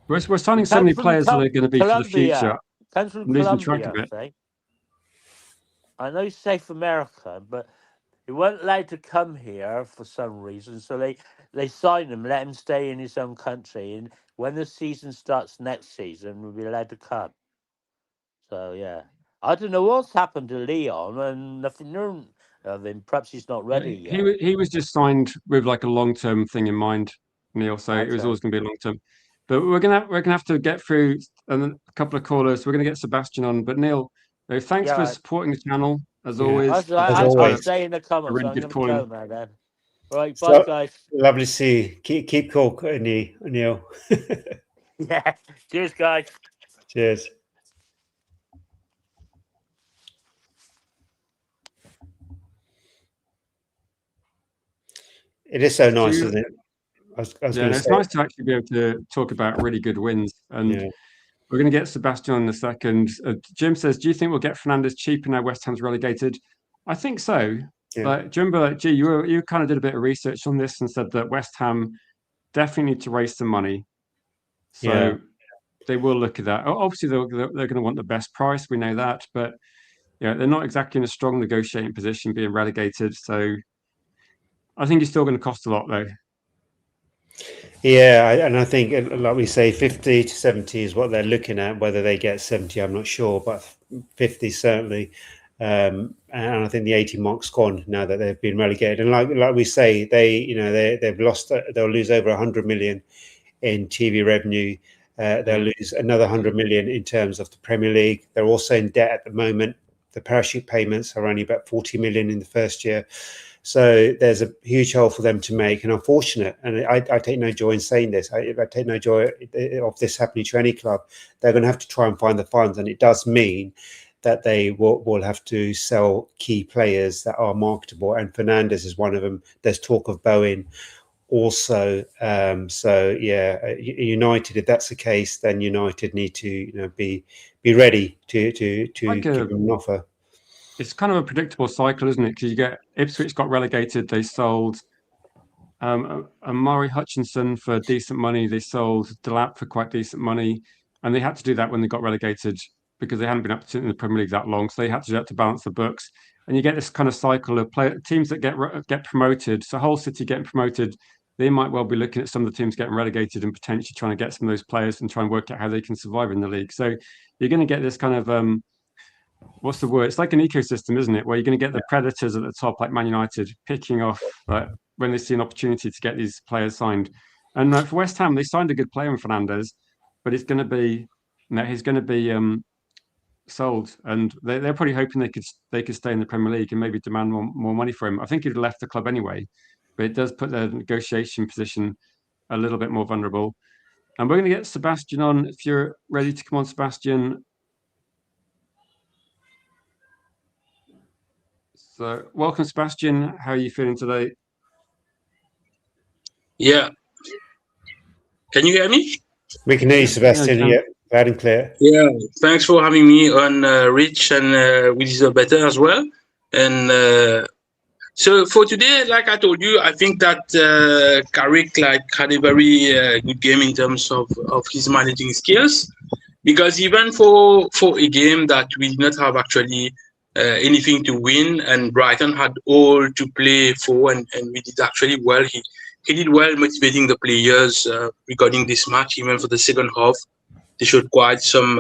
We're signing so many players that are going to be for the future. Comes from I'm losing track Colombia, of it. I know he's South American, but he weren't allowed to come here for some reason. So they signed him, let him stay in his own country. And when the season starts next season, we'll be allowed to come. So, yeah. I don't know what's happened to Leon and nothing new of him. Perhaps he's not ready yet. He was just signed with like a long-term thing in mind, Neil. So it was always going to be a long-term. But we're gonna have to get through a couple of callers. We're going to get Sebastian on. But Neil, thanks for supporting the channel as always. I'll say in the comments. Really I'm going to go now then. Right, bye guys. Lovely to see you. Keep cool, Neil. Yeah. Cheers, guys. Cheers. It is so nice, isn't it? It's nice to actually be able to talk about really good wins. And we're going to get Sebastian on in a second. Jim says, do you think we'll get Fernandes cheaper now West Ham's relegated? I think so. Yeah. Like, do you remember, you kind of did a bit of research on this and said that West Ham definitely need to raise some money. So they will look at that. Obviously, they're going to want the best price. We know that. But they're not exactly in a strong negotiating position being relegated. So I think it's still going to cost a lot, though. Yeah, and I think, like we say, 50 to 70 is what they're looking at. Whether they get 70, I'm not sure, but 50 certainly. And I think the 80 mark's gone now that they've been relegated. And like we say, they've lost. They'll lose over 100 million in TV revenue. They'll lose another 100 million in terms of the Premier League. They're also in debt at the moment. The parachute payments are only about 40 million in the first year. So there's a huge hole for them to make, and unfortunate. And I take no joy in saying this. I take no joy of this happening to any club. They're going to have to try and find the funds, and it does mean that they will have to sell key players that are marketable. And Fernandes is one of them. There's talk of Bowen also. United, if that's the case, then United need to be ready to give them an offer. It's kind of a predictable cycle, isn't it? Because you get Ipswich got relegated. They sold Murray Hutchinson for decent money. They sold Delap for quite decent money. And they had to do that when they got relegated because they hadn't been up in the Premier League that long. So they had to do that to balance the books. And you get this kind of cycle of teams that get promoted. So Hull City getting promoted, they might well be looking at some of the teams getting relegated and potentially trying to get some of those players and try and work out how they can survive in the league. So you're going to get this kind of... what's the word? It's like an ecosystem, isn't it? Where you're going to get the predators at the top, like Man United, picking off when they see an opportunity to get these players signed. And for West Ham, they signed a good player in Fernandes, but he's going to be sold, and they're probably hoping they could stay in the Premier League and maybe demand more money for him. I think he'd have left the club anyway, but it does put their negotiation position a little bit more vulnerable. And we're going to get Sebastian on. If you're ready to come on, Sebastian. So, welcome, Sebastian. How are you feeling today? Yeah. Can you hear me? We can hear you, Sebastian. Yeah, loud and clear. Yeah. Thanks for having me on, Rich, and we deserve better as well. And so for today, like I told you, I think that Carrick had a very good game in terms of his managing skills, because even for a game that we did not have actually anything to win, and Brighton had all to play for, and we did actually well. He did well motivating the players regarding this match. Even for the second half, they showed quite some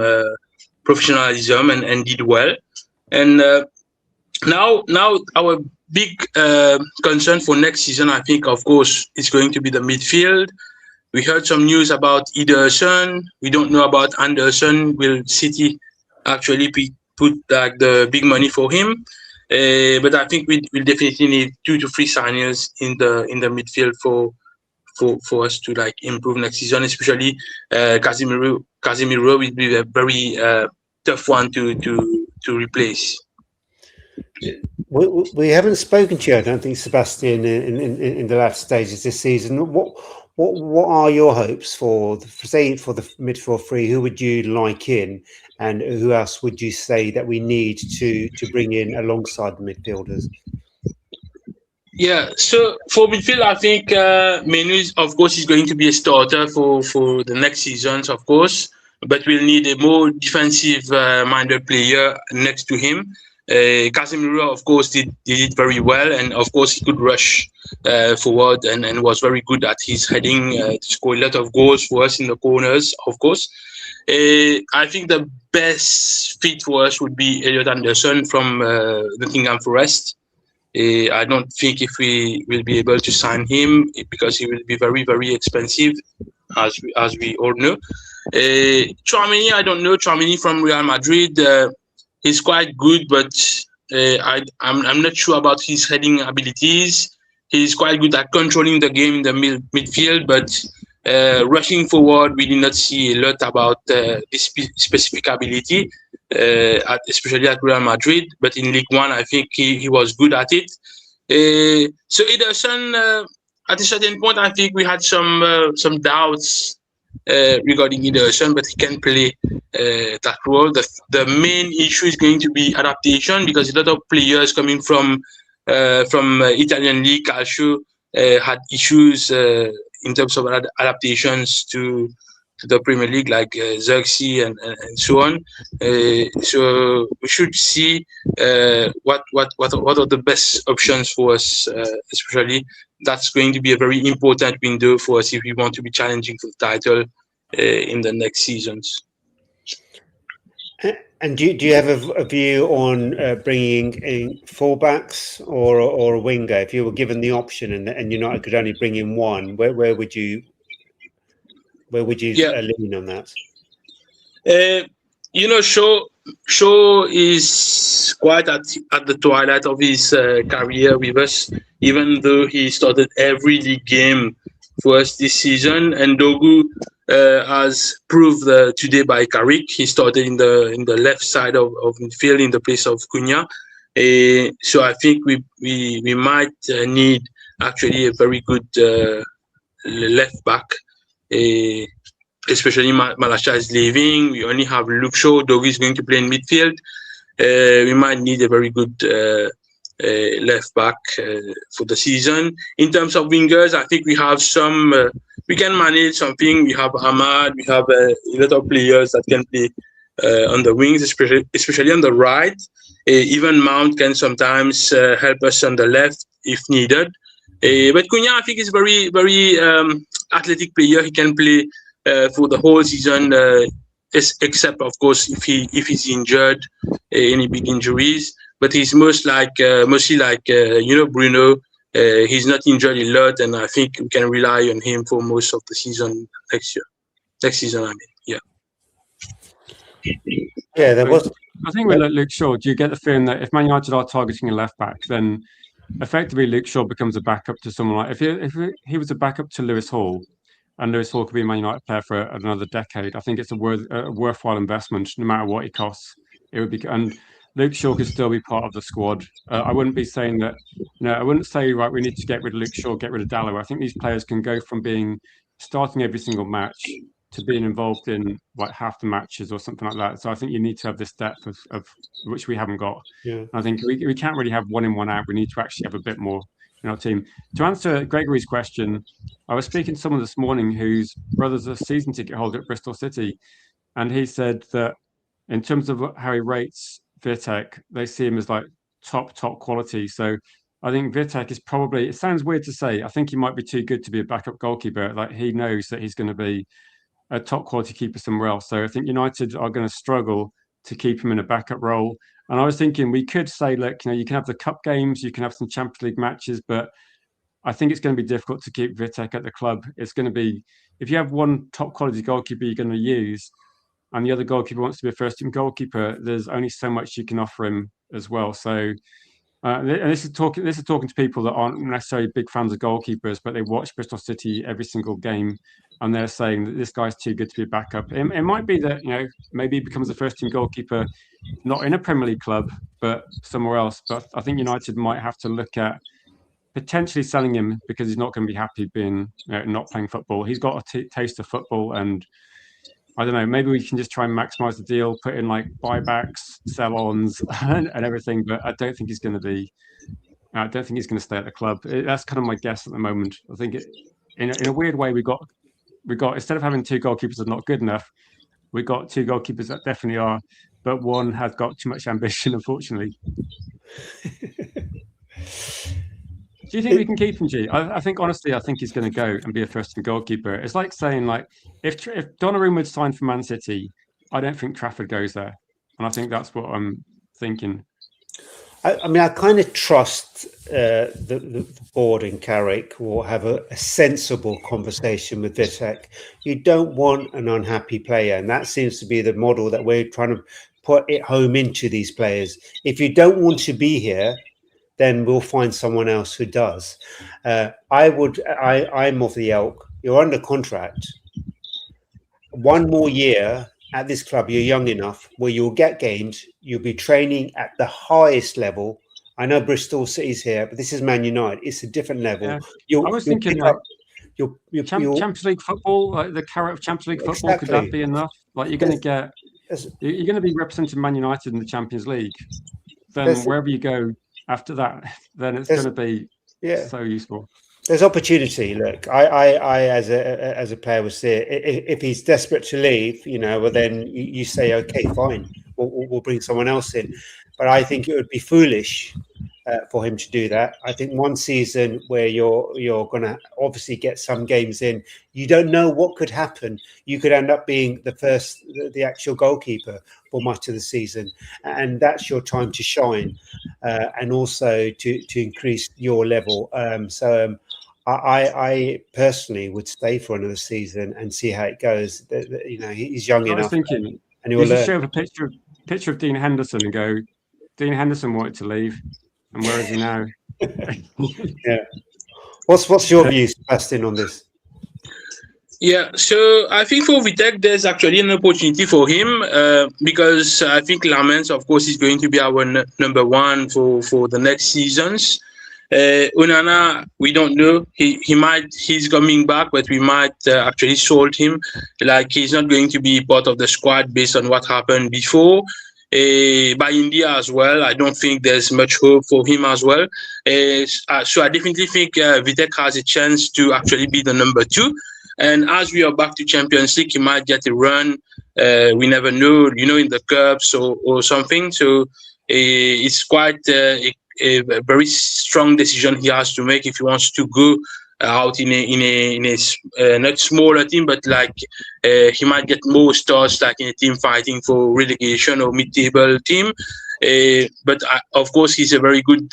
professionalism and did well. And now our big concern for next season, I think, of course, is going to be the midfield. We heard some news about Ederson. We don't know about Anderson. Will City actually put like the big money for him? But I think we'll definitely need 2 to 3 signers in the midfield for us to like improve next season, especially Casemiro. Casemiro will be a very tough one to replace. We haven't spoken to you, I don't think, Sebastian, in the last stages this season. What are your hopes for the midfield three? Who would you like in, and who else would you say that we need to bring in alongside the midfielders? Yeah, so for midfield, I think Menu of course, is going to be a starter for the next seasons, of course. But we'll need a more defensive-minded player next to him. Casemiro, of course, did it very well, and of course he could rush forward and was very good at his heading to score a lot of goals for us in the corners, of course. I think the best fit for us would be Elliot Anderson from Nottingham Forest. I don't think if we will be able to sign him because he will be very, very expensive, as we all know. Tchouaméni, I don't know. Tchouaméni from Real Madrid, he's quite good, but I'm not sure about his heading abilities. He's quite good at controlling the game in the midfield, but rushing forward, we did not see a lot about this specific ability, especially at Real Madrid. But in League One, I think he was good at it. So Ederson, at a certain point, I think we had some doubts regarding Ederson, but he can play that role. The main issue is going to be adaptation, because a lot of players coming from Italian League Calcio had issues in terms of adaptations to the Premier League, like Xerxes and so on. So we should see what are the best options for us, especially. That's going to be a very important window for us if we want to be challenging for the title in the next seasons. And do you have a view on bringing in fullbacks or a winger? If you were given the option and United could only bring in one, where would you lean on that? Shaw is quite at the twilight of his career with us, even though he started every league game for us this season. And Dogu has proved today by Carrick. He started in the left side of midfield in the place of Cunha. So I think we might need actually a very good left back. Especially Malacia is leaving. We only have Luke Shaw. Dogu is going to play in midfield. We might need a very good left back for the season. In terms of wingers, I think we have some. We can manage something. We have Ahmad. We have a lot of players that can play on the wings, especially on the right. Even Mount can sometimes help us on the left if needed. But Cunha, I think, is very, very athletic player. He can play for the whole season, except of course if he's injured, any big injuries. But he's mostly like Bruno. He's not injured a lot, and I think we can rely on him for most of the season next season, I mean, yeah. Yeah, there was. I think with Luke Shaw, do you get the feeling that if Man United are targeting a left back, then effectively Luke Shaw becomes a backup to someone like if he was a backup to Lewis Hall, and Lewis Hall could be a Man United player for another decade. I think it's a worthwhile investment, no matter what it costs. It would be, and Luke Shaw could still be part of the squad. I wouldn't be saying that. I wouldn't say right. We need to get rid of Luke Shaw, get rid of Dallow. I think these players can go from starting every single match to being involved in like half the matches or something like that. So I think you need to have this depth of which we haven't got. Yeah. I think we can't really have one in, one out. We need to actually have a bit more in our team. To answer Gregory's question, I was speaking to someone this morning whose brother's a season ticket holder at Bristol City, and he said that in terms of how he rates Vitek, they see him as like top quality. So I think Vitek is probably, it sounds weird to say, I think he might be too good to be a backup goalkeeper. Like he knows that he's going to be a top quality keeper somewhere else. So I think United are going to struggle to keep him in a backup role. And I was thinking we could say, look, you can have the cup games, you can have some Champions League matches, but I think it's going to be difficult to keep Vitek at the club. It's going to be, if you have one top quality goalkeeper you're going to use, and the other goalkeeper wants to be a first team goalkeeper, there's only so much you can offer him as well. So, and this is talking to people that aren't necessarily big fans of goalkeepers, but they watch Bristol City every single game, and they're saying that this guy's too good to be a backup. It might be that, you know, maybe he becomes a first team goalkeeper, not in a Premier League club, but somewhere else. But I think United might have to look at potentially selling him, because he's not going to be happy being, you know, not playing football. He's got a taste of football, and I don't know, maybe we can just try and maximize the deal, put in like buybacks, sell-ons, and everything. But I don't think he's going to stay at the club. That's kind of my guess at the moment. I think in a weird way, we got instead of having two goalkeepers that are not good enough, we got two goalkeepers that definitely are, but one has got too much ambition, unfortunately. Do you think we can keep him, G? I think, honestly, I think he's going to go and be a first-team goalkeeper. It's like saying, like, if Donnarumma would sign for Man City, I don't think Trafford goes there. And I think that's what I'm thinking. I mean, I kind of trust the board and Carrick will have a sensible conversation with Vitek. You don't want an unhappy player, and that seems to be the model that we're trying to put it home into these players. If you don't want to be here, then we'll find someone else who does. I'm of the ilk. You're under contract. One more year at this club, you're young enough where you'll get games. You'll be training at the highest level. I know Bristol City's here, but this is Man United. It's a different level. Yeah. I was thinking, like, Champions League football, like the carrot of Champions League football, exactly. Could that be enough? Like, you're going to be representing Man United in the Champions League. Then wherever you go after that, then it's going to be so useful. There's opportunity. Look, I as a player would say, if he's desperate to leave, you know, well then you say, okay, fine, we'll bring someone else in. But I think it would be foolish for him to do that. I think one season where you're going to obviously get some games in, you don't know what could happen. You could end up being the actual goalkeeper for much of the season, and that's your time to shine, and also to increase your level. I personally would stay for another season and see how it goes. You know, he's young enough. I was thinking, and he will show a picture of Dean Henderson and go, Dean Henderson wanted to leave, and where is he now? Yeah. What's your view, Sebastian, on this? Yeah, so I think for Vitek, there's actually an opportunity for him because I think Lamens, of course, is going to be our number one for the next seasons. Onana, we don't know. He's coming back, but we might actually sold him. Like, he's not going to be part of the squad based on what happened before. By India as well, I don't think there's much hope for him as well. So I definitely think Vitek has a chance to actually be the number two. And as we are back to Champions League, he might get a run. We never know, you know, in the cups or something. So it's quite a very strong decision he has to make if he wants to go out in a not smaller team, but like he might get more starts like in a team fighting for relegation or mid-table team. But of course, he's a very good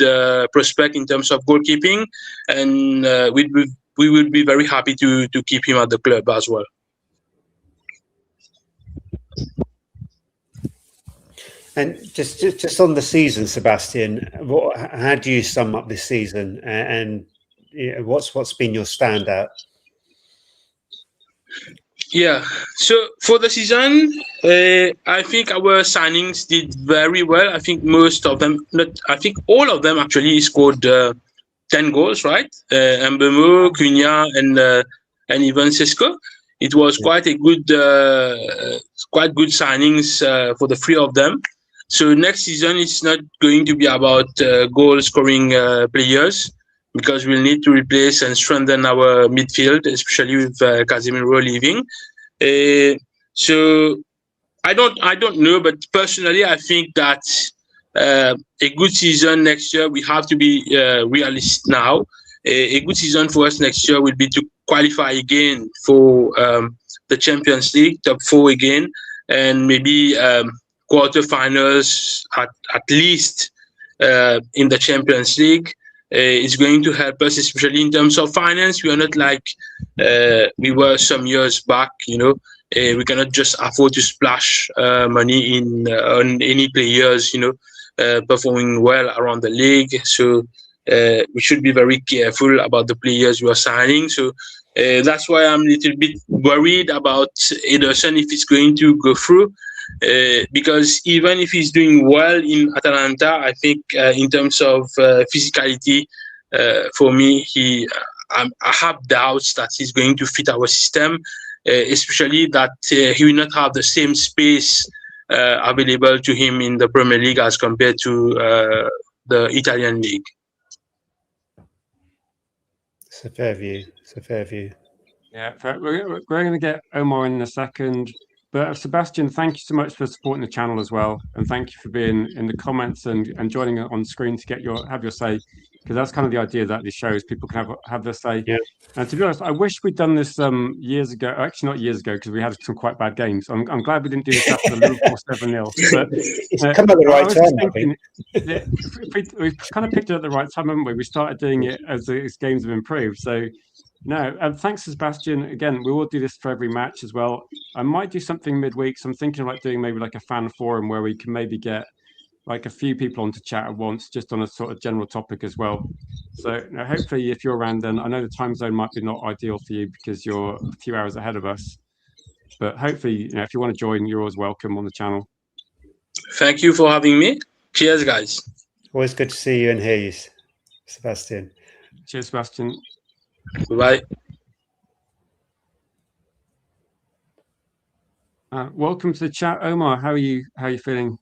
prospect in terms of goalkeeping, and we would be very happy to keep him at the club as well. And just on the season, Sebastian, how do you sum up this season, and what's been your standout? Yeah, so for the season, I think our signings did very well. I think most of them, all of them actually scored 10 goals, right? Mbemo, Cunha, and even Sisco. It was quite a good, quite good signings for the three of them. So next season, it's not going to be about goal-scoring players, because we'll need to replace and strengthen our midfield, especially with Casemiro leaving. So I don't know, but personally, I think that a good season next year, we have to be realistic now. A good season for us next year will be to qualify again for the Champions League, top 4 again, and maybe quarterfinals at least in the Champions League. it's going to help us, especially in terms of finance. We are not like we were some years back. We cannot just afford to splash money on any players. Performing well around the league. So we should be very careful about the players we are signing. So that's why I'm a little bit worried about Ederson if it's going to go through. Because even if he's doing well in Atalanta, I think in terms of physicality, for me, I have doubts that he's going to fit our system, especially that he will not have the same space available to him in the Premier League as compared to the Italian league. It's a fair view. Yeah, we're going to get Omar in a second. But Sebastian, thank you so much for supporting the channel as well, and thank you for being in the comments and joining on screen to have your say, because that's kind of the idea that these shows people can have their say. Yeah. And to be honest, I wish we'd done this years ago. Actually, not years ago, because we had some quite bad games. I'm glad we didn't do this after the Liverpool 7-0. But it's come at the right time. Thinking, we've kind of picked it at the right time, haven't we? We started doing it as games have improved. So. No, and thanks, Sebastian. Again, we will do this for every match as well. I might do something midweek, so I'm thinking of doing maybe a fan forum where we can maybe get a few people on to chat at once, just on a sort of general topic as well. So hopefully, if you're around, then I know the time zone might be not ideal for you because you're a few hours ahead of us. But hopefully, if you want to join, you're always welcome on the channel. Thank you for having me. Cheers, guys. Always good to see you and hear you, Sebastian. Cheers, Sebastian. Bye. Welcome to the chat, Omar. How are you feeling?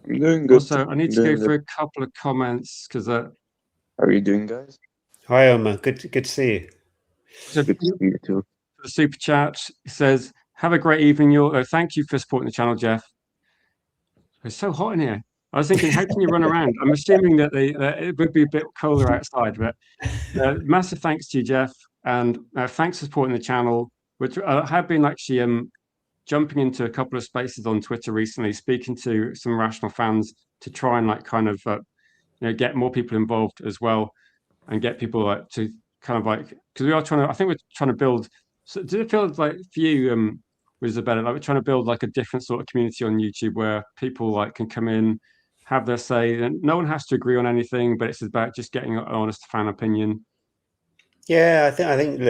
I'm doing good. Also, I need to go through a couple of comments because. How are you doing, guys? Hi, Omar. Good to see you. So Good to see you too. The super chat says, "Have a great evening, thank you for supporting the channel, Jeff." It's so hot in here. I was thinking, how can you run around? I'm assuming that it would be a bit colder outside, but massive thanks to you, Jeff, and thanks for supporting the channel. Which I have been actually jumping into a couple of spaces on Twitter recently, speaking to some rational fans to try and get more people involved as well, and get people to because we are trying to. I think we're trying to build. So does it feel like for you, Isabella, we're trying to build a different sort of community on YouTube where people can come in, have their say, and no one has to agree on anything, but it's about just getting an honest fan opinion. Yeah, I think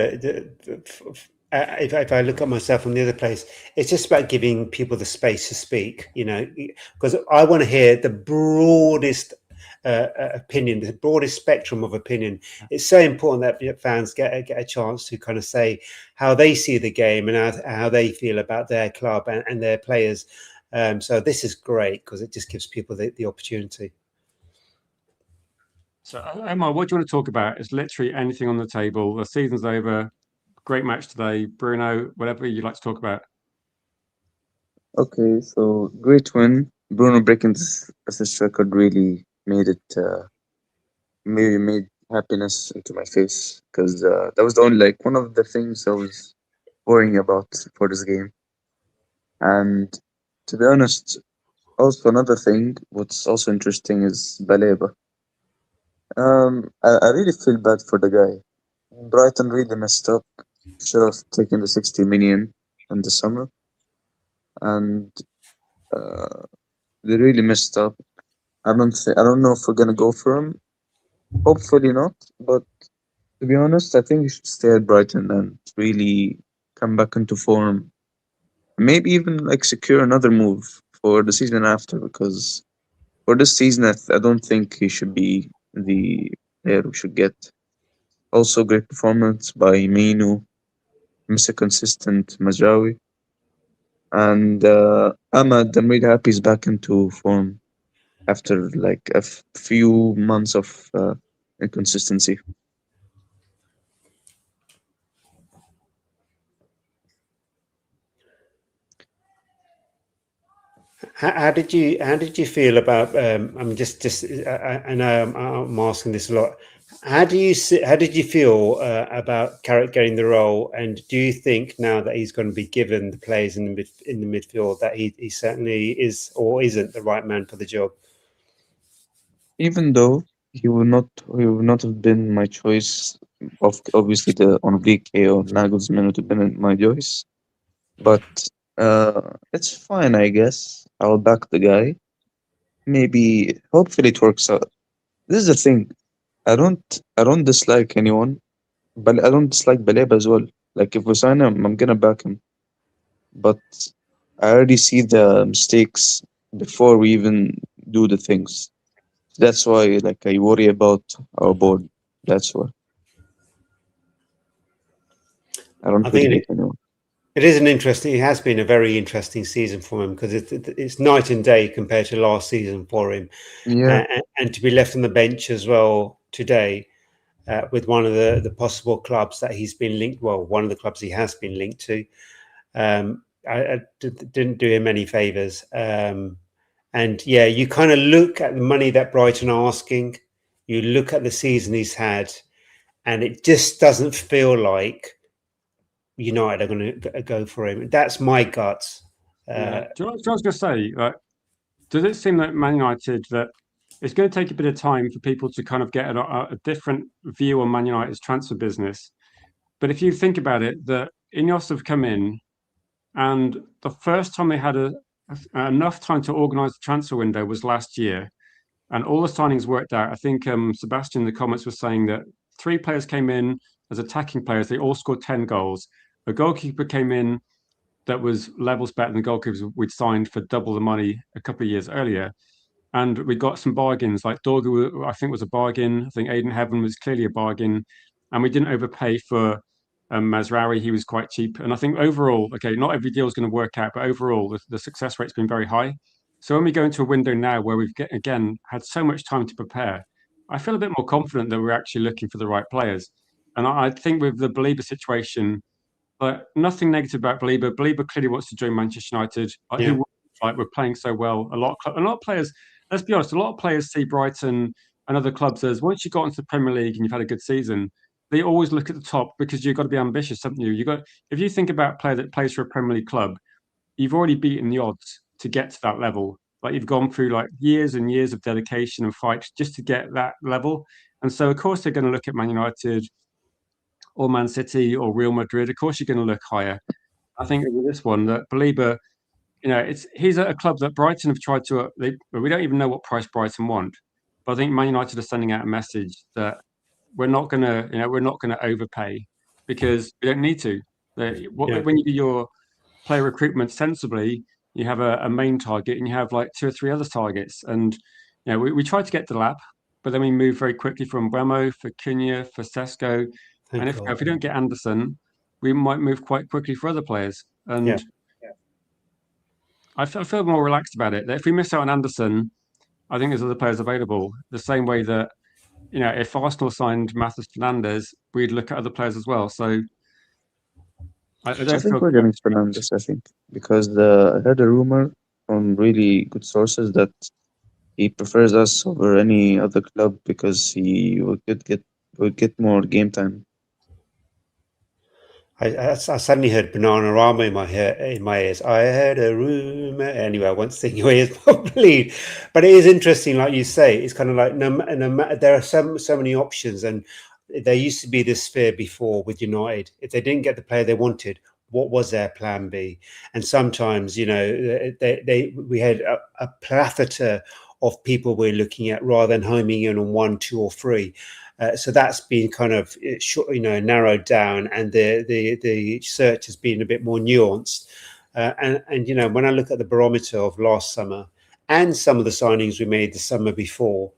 if I look at myself from the other place, it's just about giving people the space to speak, because I want to hear the broadest opinion, the broadest spectrum of opinion. It's so important that fans get a chance to kind of say how they see the game and how they feel about their club and their players. So this is great because it just gives people the opportunity. So, Omar, what do you want to talk about? It's literally anything on the table. The season's over. Great match today. Bruno, whatever you'd like to talk about. Okay, so great win. Bruno breaking this assist record really made happiness into my face because that was the only one of the things I was worrying about for this game. And to be honest, also another thing, what's also interesting is Baleba. I really feel bad for the guy. Brighton really messed up. Should have taken the 60 million in the summer, and they really messed up. I don't know if we're gonna go for him. Hopefully not. But to be honest, I think he should stay at Brighton and really come back into form. Maybe even secure another move for the season after, because for this season I don't think he should be the player we should get. Also, great performance by Minu, Mr. Consistent Majraoui, and Ahmad. I'm really happy he's back into form after a few months of inconsistency. How did you feel about? I mean, I know I'm asking this a lot. How did you feel about Carrick getting the role? And do you think now that he's going to be given the players in the midfield that he certainly is or isn't the right man for the job? Even though he would not have been my choice. Of obviously the Enrique or Nagelsmann would have been my choice, but it's fine, I guess. I'll back the guy. Maybe, hopefully, it works out. This is the thing. I don't dislike anyone, but I don't dislike Baleba as well. Like if we sign him, I'm gonna back him. But I already see the mistakes before we even do the things. That's why, like, I worry about our board. That's why I don't I really think hate anyone. it is an interesting. It has been a very interesting season for him because it's night and day compared to last season for him, Yeah, and to be left on the bench as well today with one of the possible clubs that he's been linked. Well, one of the clubs he has been linked to. Didn't do him any favors. And yeah, you kind of look at the money that Brighton are asking. You look at the season he's had, and it just doesn't feel like United are going to go for him. That's my guts. Yeah. Do you know what I was going to say? Like, does it seem like Man United that it's going to take a bit of time for people to kind of get a different view on Man United's transfer business? But if you think about it, that Ineos have come in, and the first time they had enough time to organise the transfer window was last year, and all the signings worked out. I think Sebastian in the comments was saying that 3 players came in as attacking players. They all scored 10 goals. A goalkeeper came in that was levels better than the goalkeepers we'd signed for double the money a couple of years earlier. And we got some bargains, like Dorgu, I think was a bargain. I think Aiden Heaven was clearly a bargain. And we didn't overpay for Mazraoui. He was quite cheap. And I think overall, okay, not every deal is going to work out, but overall, the success rate's been very high. So when we go into a window now where we've, again, had so much time to prepare, I feel a bit more confident that we're actually looking for the right players. And I think with the Belieber situation, but nothing negative about Belieber. Belieber clearly wants to join Manchester United. Yeah. Like we're playing so well. A lot of players. Let's be honest. A lot of players see Brighton and other clubs as once you got into the Premier League and you've had a good season, they always look at the top because you've got to be ambitious, haven't you? You got if you think about a player that plays for a Premier League club, you've already beaten the odds to get to that level. Like you've gone through like years and years of dedication and fight just to get that level. And so of course they're going to look at Man United or Man City or Real Madrid. Of course you're going to look higher. I think with this one, that Belieber, he's at a club that Brighton have tried to. We don't even know what price Brighton want, but I think Man United are sending out a message that we're not going to overpay because we don't need to. When you do your player recruitment sensibly, you have a main target and you have like 2 or 3 other targets. And we tried to get Delap, but then we moved very quickly from Wemo for Cunha for Sesko, and if we don't get Anderson, we might move quite quickly for other players. And I feel more relaxed about it. That if we miss out on Anderson, I think there's other players available. The same way that if Arsenal signed Matheus Fernandes, we'd look at other players as well. So I don't think feel we're getting Fernandes. I think because I heard a rumor from really good sources that he prefers us over any other club because he would get more game time. I suddenly heard Banana Rama in my ears. I heard a rumor. Anyway, I won't sing your ears properly. But it is interesting, like you say. It's kind of like there are so many options, and there used to be this fear before with United. If they didn't get the player they wanted, what was their plan B? And sometimes, we had a plethora of people we're looking at rather than homing in on 1, 2, or 3. So that's been kind of narrowed down, and the search has been a bit more nuanced. And when I look at the barometer of last summer and some of the signings we made the summer before,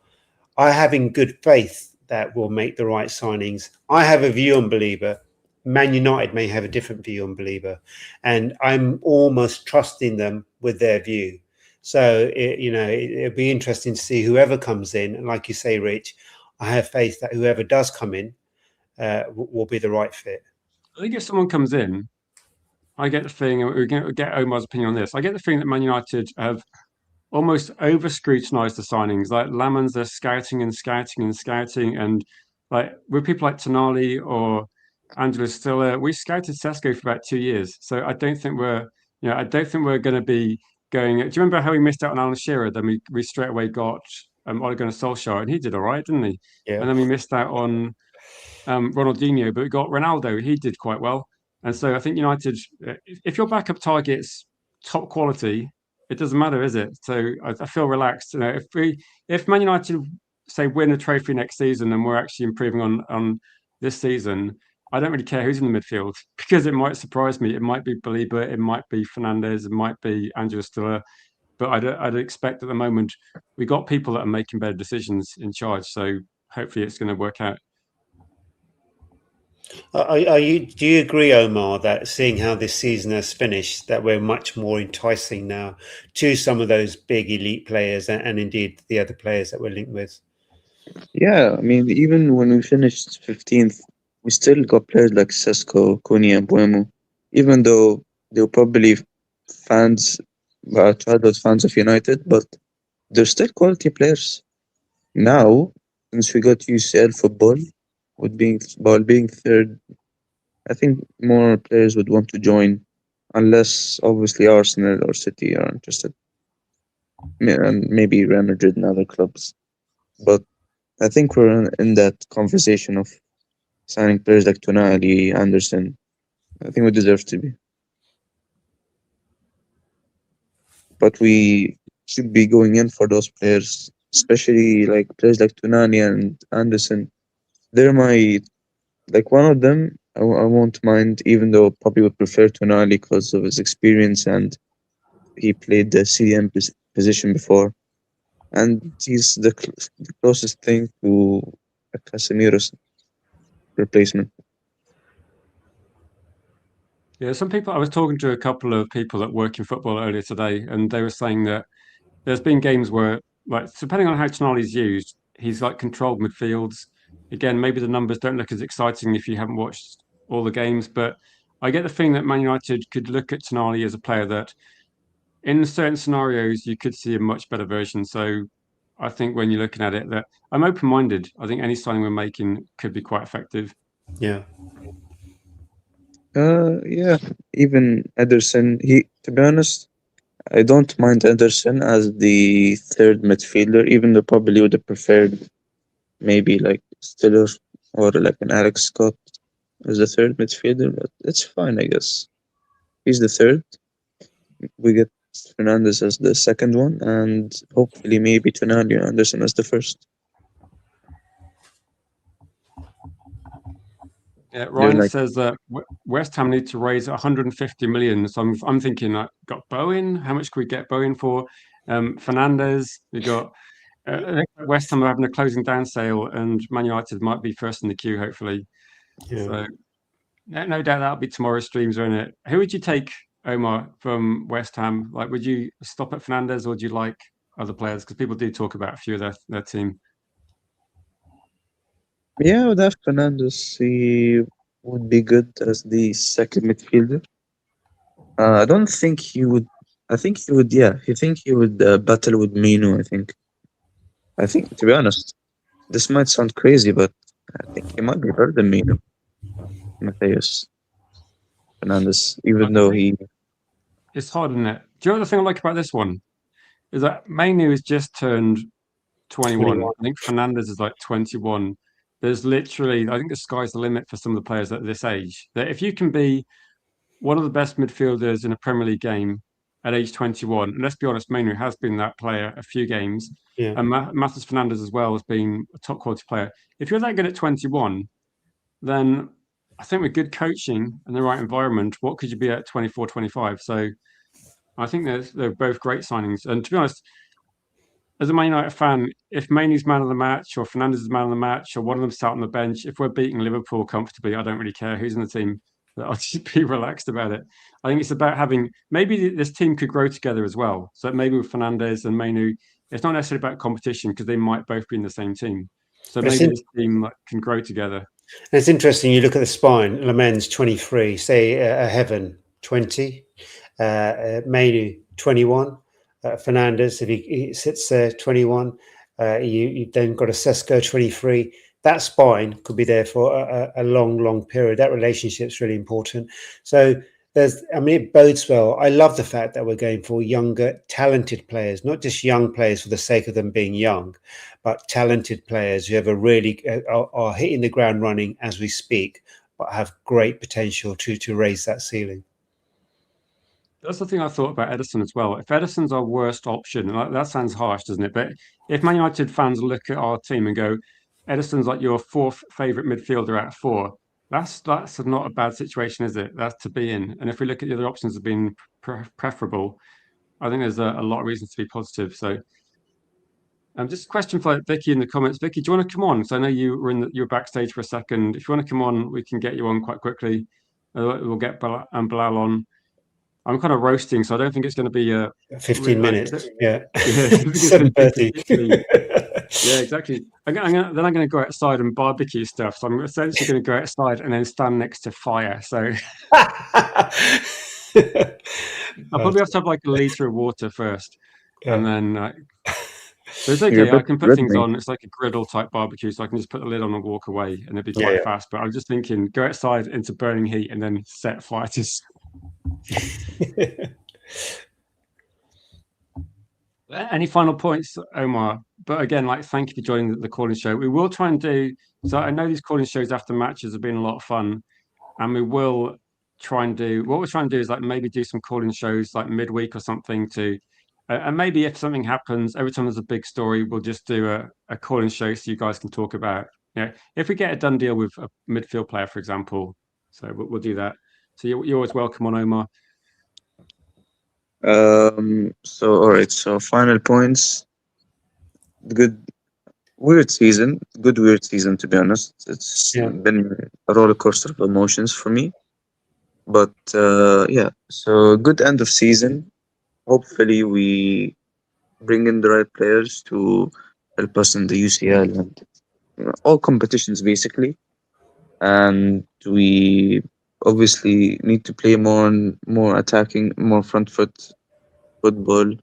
I have in good faith that we'll make the right signings. I have a view on Belieber. Man United may have a different view on Belieber, and I'm almost trusting them with their view. So it'll be interesting to see whoever comes in, and like you say, Rich, I have faith that whoever does come in will be the right fit. I think if someone comes in, I get the feeling, and we're going to get Omar's opinion on this. I get the feeling that Man United have almost over scrutinised the signings. Like Lamans, they're scouting and scouting and scouting, and like with people like Tonali or Angelo Stiller, we scouted Sesko for about 2 years. So I don't think we're going to be going. Do you remember how we missed out on Alan Shearer? Then we straight away got Ole Gunnar Solskjaer, and he did all right, didn't he? Yeah. And then we missed out on Ronaldinho, but we got Ronaldo. He did quite well. And so I think United, if your backup target's top quality, it doesn't matter, is it? So I feel relaxed. If Man United say win a trophy next season and we're actually improving on this season, I don't really care who's in the midfield because it might surprise me. It might be Belieber, it might be Fernandes, it might be Angela Stiller, but I'd expect at the moment we got people that are making better decisions in charge. So hopefully it's going to work out. Do you agree, Omar, that seeing how this season has finished, that we're much more enticing now to some of those big elite players and indeed the other players that we're linked with? Yeah, I mean, even when we finished 15th, we still got players like Sesko, Cunha, and Buemo, even though they were probably childhood fans of United, but they're still quality players. Now, since we got UCL football, while being third, I think more players would want to join, unless obviously Arsenal or City are interested, and maybe Real Madrid and other clubs. But I think we're in that conversation of signing players like Tonali, Anderson. I think we deserve to be. But we should be going in for those players, especially like players like Tonali and Anderson. They're one of them. I won't mind, even though I probably would prefer Tonali because of his experience and he played the CM position before. And he's the closest thing to a Casemiro's replacement. Yeah, I was talking to a couple of people that work in football earlier today, and they were saying that there's been games where, like, depending on how Tonali's used, he's like controlled midfields. Again, maybe the numbers don't look as exciting if you haven't watched all the games, but I get the feeling that Man United could look at Tonali as a player that, in certain scenarios, you could see a much better version. So I think when you're looking at it, that I'm open-minded. I think any signing we're making could be quite effective. Yeah. Yeah. Even Ederson. To be honest, I don't mind Ederson as the third midfielder, even though probably would have preferred maybe like Stiller or like an Alex Scott as the third midfielder, but it's fine, I guess. He's the third. We get Fernandes as the second one, and hopefully maybe Tonali or Anderson as the first. Yeah, Ryan says that West Ham need to raise 150 million. So I'm thinking, like, got Bowen. How much could we get Bowen for? Fernandes. We got West Ham are having a closing down sale, and Man United might be first in the queue, hopefully. Yeah. So no doubt that'll be tomorrow's streams, won't it? Who would you take, Omar, from West Ham? Like, would you stop at Fernandes, or would you like other players? Because people do talk about a few of their team. Yeah, I would have Fernandes. He would be good as the second midfielder. I don't think he would. I think he would. Yeah, I think he would battle with Mino. I think, to be honest, this might sound crazy, but I think he might be better than Mino. Mateus Fernandes, even though it's hard, isn't it? Do you know the thing I like about this one is that Mainu has just turned 21. I think Fernandes is like 21. There's literally, I think the sky's the limit for some of the players at this age. That if you can be one of the best midfielders in a Premier League game at age 21, and let's be honest, Mainu has been that player a few games, and Matheus Fernandes as well has been a top quality player. If you're that good at 21, then I think with good coaching and the right environment, what could you be at 24, 25? So I think they're both great signings. And to be honest, as a Man United fan, if Mainy's man of the match or Fernandes is man of the match or one of them sat on the bench, if we're beating Liverpool comfortably, I don't really care who's in the team. I'll just be relaxed about it. I think it's about having, maybe this team could grow together as well. So maybe with Fernandes and Mainu, it's not necessarily about competition because they might both be in the same team. So maybe this team can grow together. And it's interesting, you look at the spine, Lamens 23, say Heaven 20, Mainu 21, Fernandes, if he sits there 21, you then got a Sesko 23. That spine could be there for a long period. That relationship's really important. So it bodes well. I love the fact that we're going for younger, talented players, not just young players for the sake of them being young, but talented players who have a really are hitting the ground running as we speak, but have great potential to raise that ceiling. That's the thing I thought about Ederson as well. If Ederson's our worst option, and that sounds harsh, doesn't it? But if Man United fans look at our team and go, Ederson's like your fourth favourite midfielder out of four, that's not a bad situation, is it? That's to be in. And if we look at the other options as being preferable, I think there's a lot of reasons to be positive. So, just a question for Vicky in the comments. Vicky, do you want to come on? So I know you were backstage for a second. If you want to come on, we can get you on quite quickly. We'll get Bilal on. I'm kind of roasting, so I don't think it's going to be 15 minutes. Yeah. 7:30. Yeah, exactly. Then I'm going to go outside and barbecue stuff. So I'm essentially going to go outside and then stand next to fire. So I'll probably have to have like a litre of water first, and then. But it's okay. I can put things on. It's like a griddle type barbecue, so I can just put the lid on and walk away, and it'd be quite fast. But I'm just thinking, go outside into burning heat and then set fire to. Any final points, Omar? But again, thank you for joining the calling show. We will try and do. So I know these calling shows after matches have been a lot of fun, and we will try and do. What we're trying to do is maybe do some calling shows midweek or something to. And maybe if something happens, every time there's a big story, we'll just do a calling show so you guys can talk about. If we get a done deal with a midfield player, for example, so we'll do that. So you're always welcome on, Omar. All right. So final points. Good weird season to be honest. It's been a roller coaster of emotions for me. But so good end of season. Hopefully we bring in the right players to help us in the UCL and all competitions basically. And we obviously need to play more attacking, more front foot football.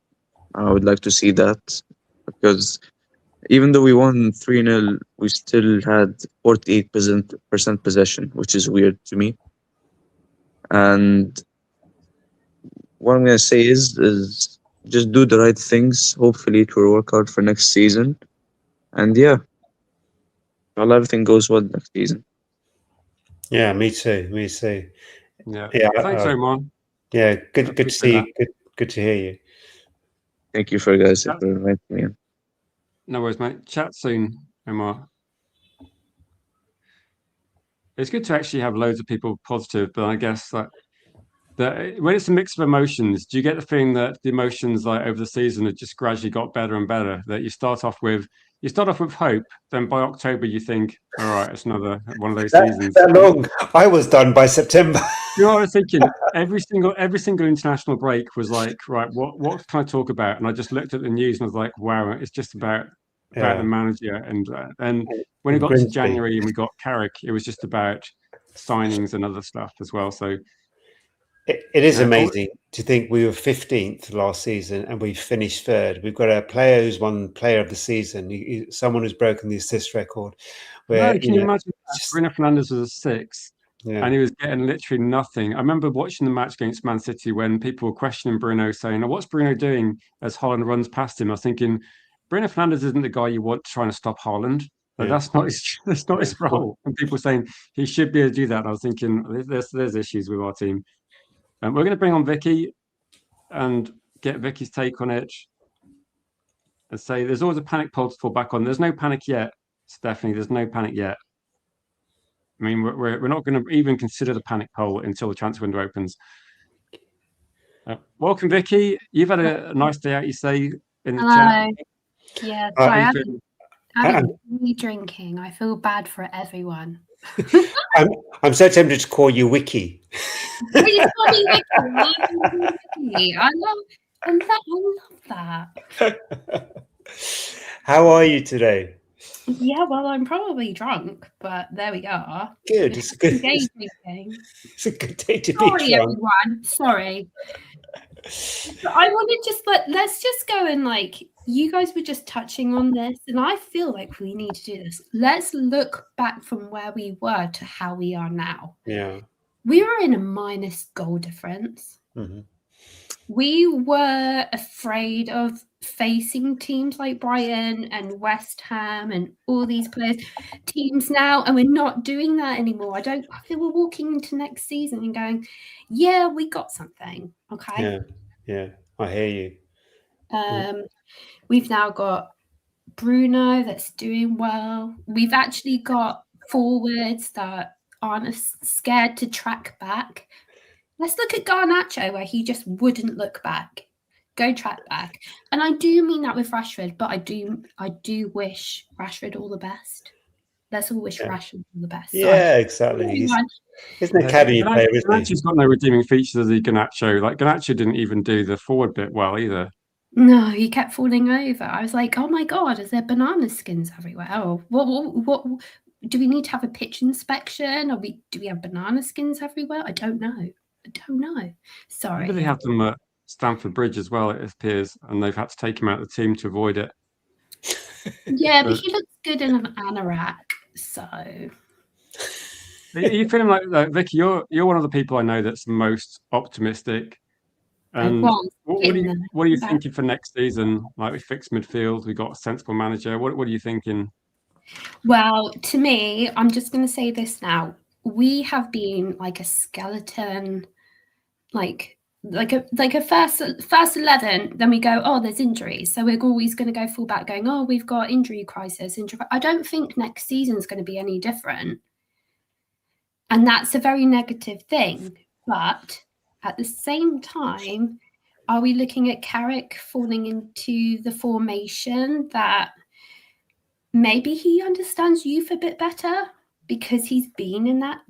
I would like to see that because even though we won 3-0, we still had 48% possession, which is weird to me. And what I'm gonna say is just do the right things. Hopefully it will work out for next season. And everything goes well next season. Yeah, me too. Yeah. Thanks, Omar. Yeah, good to see you. Good to hear you. Thank you for inviting me in. No worries, mate. Chat soon, Omar. It's good to actually have loads of people positive, but I guess that when it's a mix of emotions, do you get the feeling that the emotions over the season have just gradually got better and better? That you start off with hope, then by October you think, all right, it's another one of those seasons. That long. I was done by September. You know what I was thinking? Every single international break was right, what can I talk about? And I just looked at the news and I was like, wow, it's just about the manager. And when it got to January and we got Carrick, it was just about signings and other stuff as well. So it is amazing to think we were 15th last season and we finished third. We've got a player who's won Player of the Season, someone who's broken the assist record. Can you imagine Bruno Fernandes was a 6 and he was getting literally nothing? I remember watching the match against Man City when people were questioning Bruno, saying, what's Bruno doing as Haaland runs past him? I was thinking, Bruno Fernandes isn't the guy you want trying to stop Haaland. That's not his role. And people saying he should be able to do that. And I was thinking, there's issues with our team. And we're going to bring on Vicky and get Vicky's take on it and say there's always a panic poll to fall back on. There's no panic yet, Stephanie. There's no panic yet. I mean, we're not going to even consider the panic poll until the transfer window opens. Welcome, Vicky. You've had a nice day out, you say, in the chat. Yeah, sorry, I'm really drinking. I feel bad for everyone. I'm so tempted to call you Wiki. I love that. How are you today? Yeah, well, I'm probably drunk, but there we go. Good. It's a good day. It's a good day to be drunk. Sorry, everyone. Sorry. But I want to just let's just go and you guys were just touching on this, and I feel like we need to do this. Let's look back from where we were to how we are now. Yeah. we were in a minus goal difference. Mm-hmm. We were afraid of facing teams like Brighton and West Ham and all these teams now, and we're not doing that anymore. I feel we're walking into next season and going, yeah, we got something. Okay. Yeah, I hear you. We've now got Bruno that's doing well. We've actually got forwards that aren't scared to track back. Let's look at Garnacho, where he just wouldn't look back. Go track back. And I do mean that with Rashford, but I do wish Rashford all the best. Let's all wish Rashford all the best. Yeah, exactly. He's an academy player, isn't he? Ganacho's got no redeeming features of the Garnacho. Like, Garnacho didn't even do the forward bit well either. No, he kept falling over. I was like, oh my God, is there banana skins everywhere? Oh, what do we need to have a pitch inspection? Do we have banana skins everywhere? I don't know. Sorry. Maybe they have them at Stamford Bridge as well, it appears, and they've had to take him out of the team to avoid it. Yeah, but he looks good in an anorak, so. Are you feeling like Vicky? You're one of the people I know that's most optimistic. And what are you thinking for next season? Like, we fixed midfield, we got a sensible manager. What are you thinking? Well, to me, I'm just going to say this now. We have been like a skeleton, like a first 11. Then we go, oh, there's injuries, so we're always going to go full back, going, oh, we've got injury crisis. I don't think next season's going to be any different, and that's a very negative thing. But at the same time, are we looking at Carrick falling into the formation that maybe he understands youth a bit better because he's been in that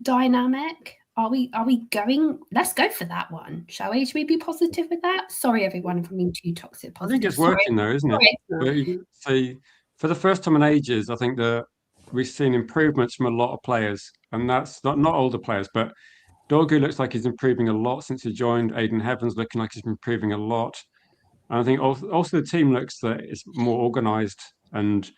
dynamic? Are we going? Let's go for that one, shall we? Should we be positive with that? Sorry, everyone, if I'm being too toxic positive. I think it's working though, isn't it? So for the first time in ages, I think that we've seen improvements from a lot of players, and that's not older players, but Dorgu looks like he's improving a lot since he joined. Aidan Heavens looking like he's improving a lot. And I think also the team looks that it's more organised. And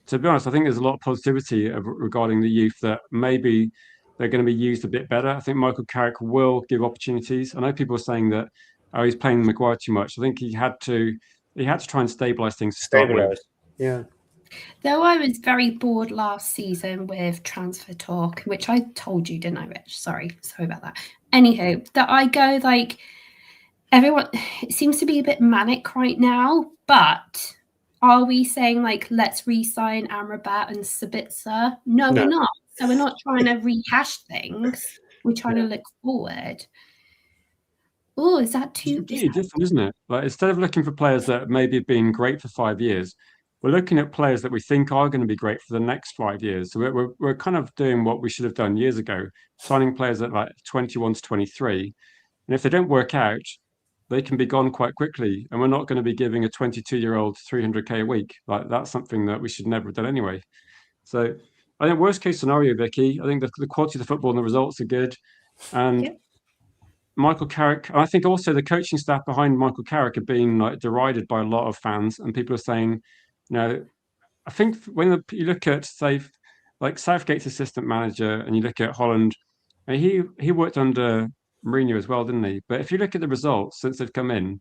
to be honest, I think there's a lot of positivity regarding the youth that maybe they're going to be used a bit better. I think Michael Carrick will give opportunities. I know people are saying that he's playing Maguire too much. I think he had to try and stabilise things to start with. Yeah. Though I was very bored last season with transfer talk, which I told you, didn't I, Rich? Sorry about that. Anywho, that I go like everyone, it seems to be a bit manic right now, but are we saying like let's re-sign Amrabat and Sabitzer? No, we're not. So we're not trying to rehash things. We're trying to look forward. Oh, is that too? It's really different, isn't it? Like, instead of looking for players that maybe have been great for 5 years, we're looking at players that we think are going to be great for the next 5 years. So we're kind of doing what we should have done years ago, signing players at like 21 to 23. And if they don't work out, they can be gone quite quickly. And we're not going to be giving a 22-year-old 300k a week. Like, that's something that we should never have done anyway. So I think worst case scenario, Vicky, I think the quality of the football and the results are good. And Michael Carrick, I think also the coaching staff behind Michael Carrick have been like derided by a lot of fans, and people are saying, I think when you look at like Southgate's assistant manager, and you look at Holland, and he worked under Mourinho as well, didn't he? But if you look at the results since they've come in,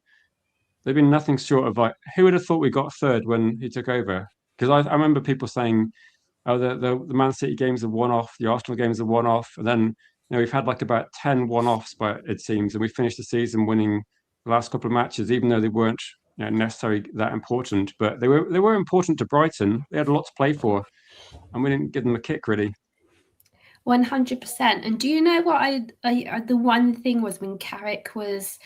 they've been nothing short of like, who would have thought we got third when he took over? Because I remember people saying, oh, the Man City games are one-off, the Arsenal games are one-off, and then we've had like about 10 one-offs, but it seems, and we finished the season winning the last couple of matches, even though they weren't necessarily that important. But they were important to Brighton. They had a lot to play for, and we didn't give them a kick really. 100%. And do you know what the one thing was when Carrick was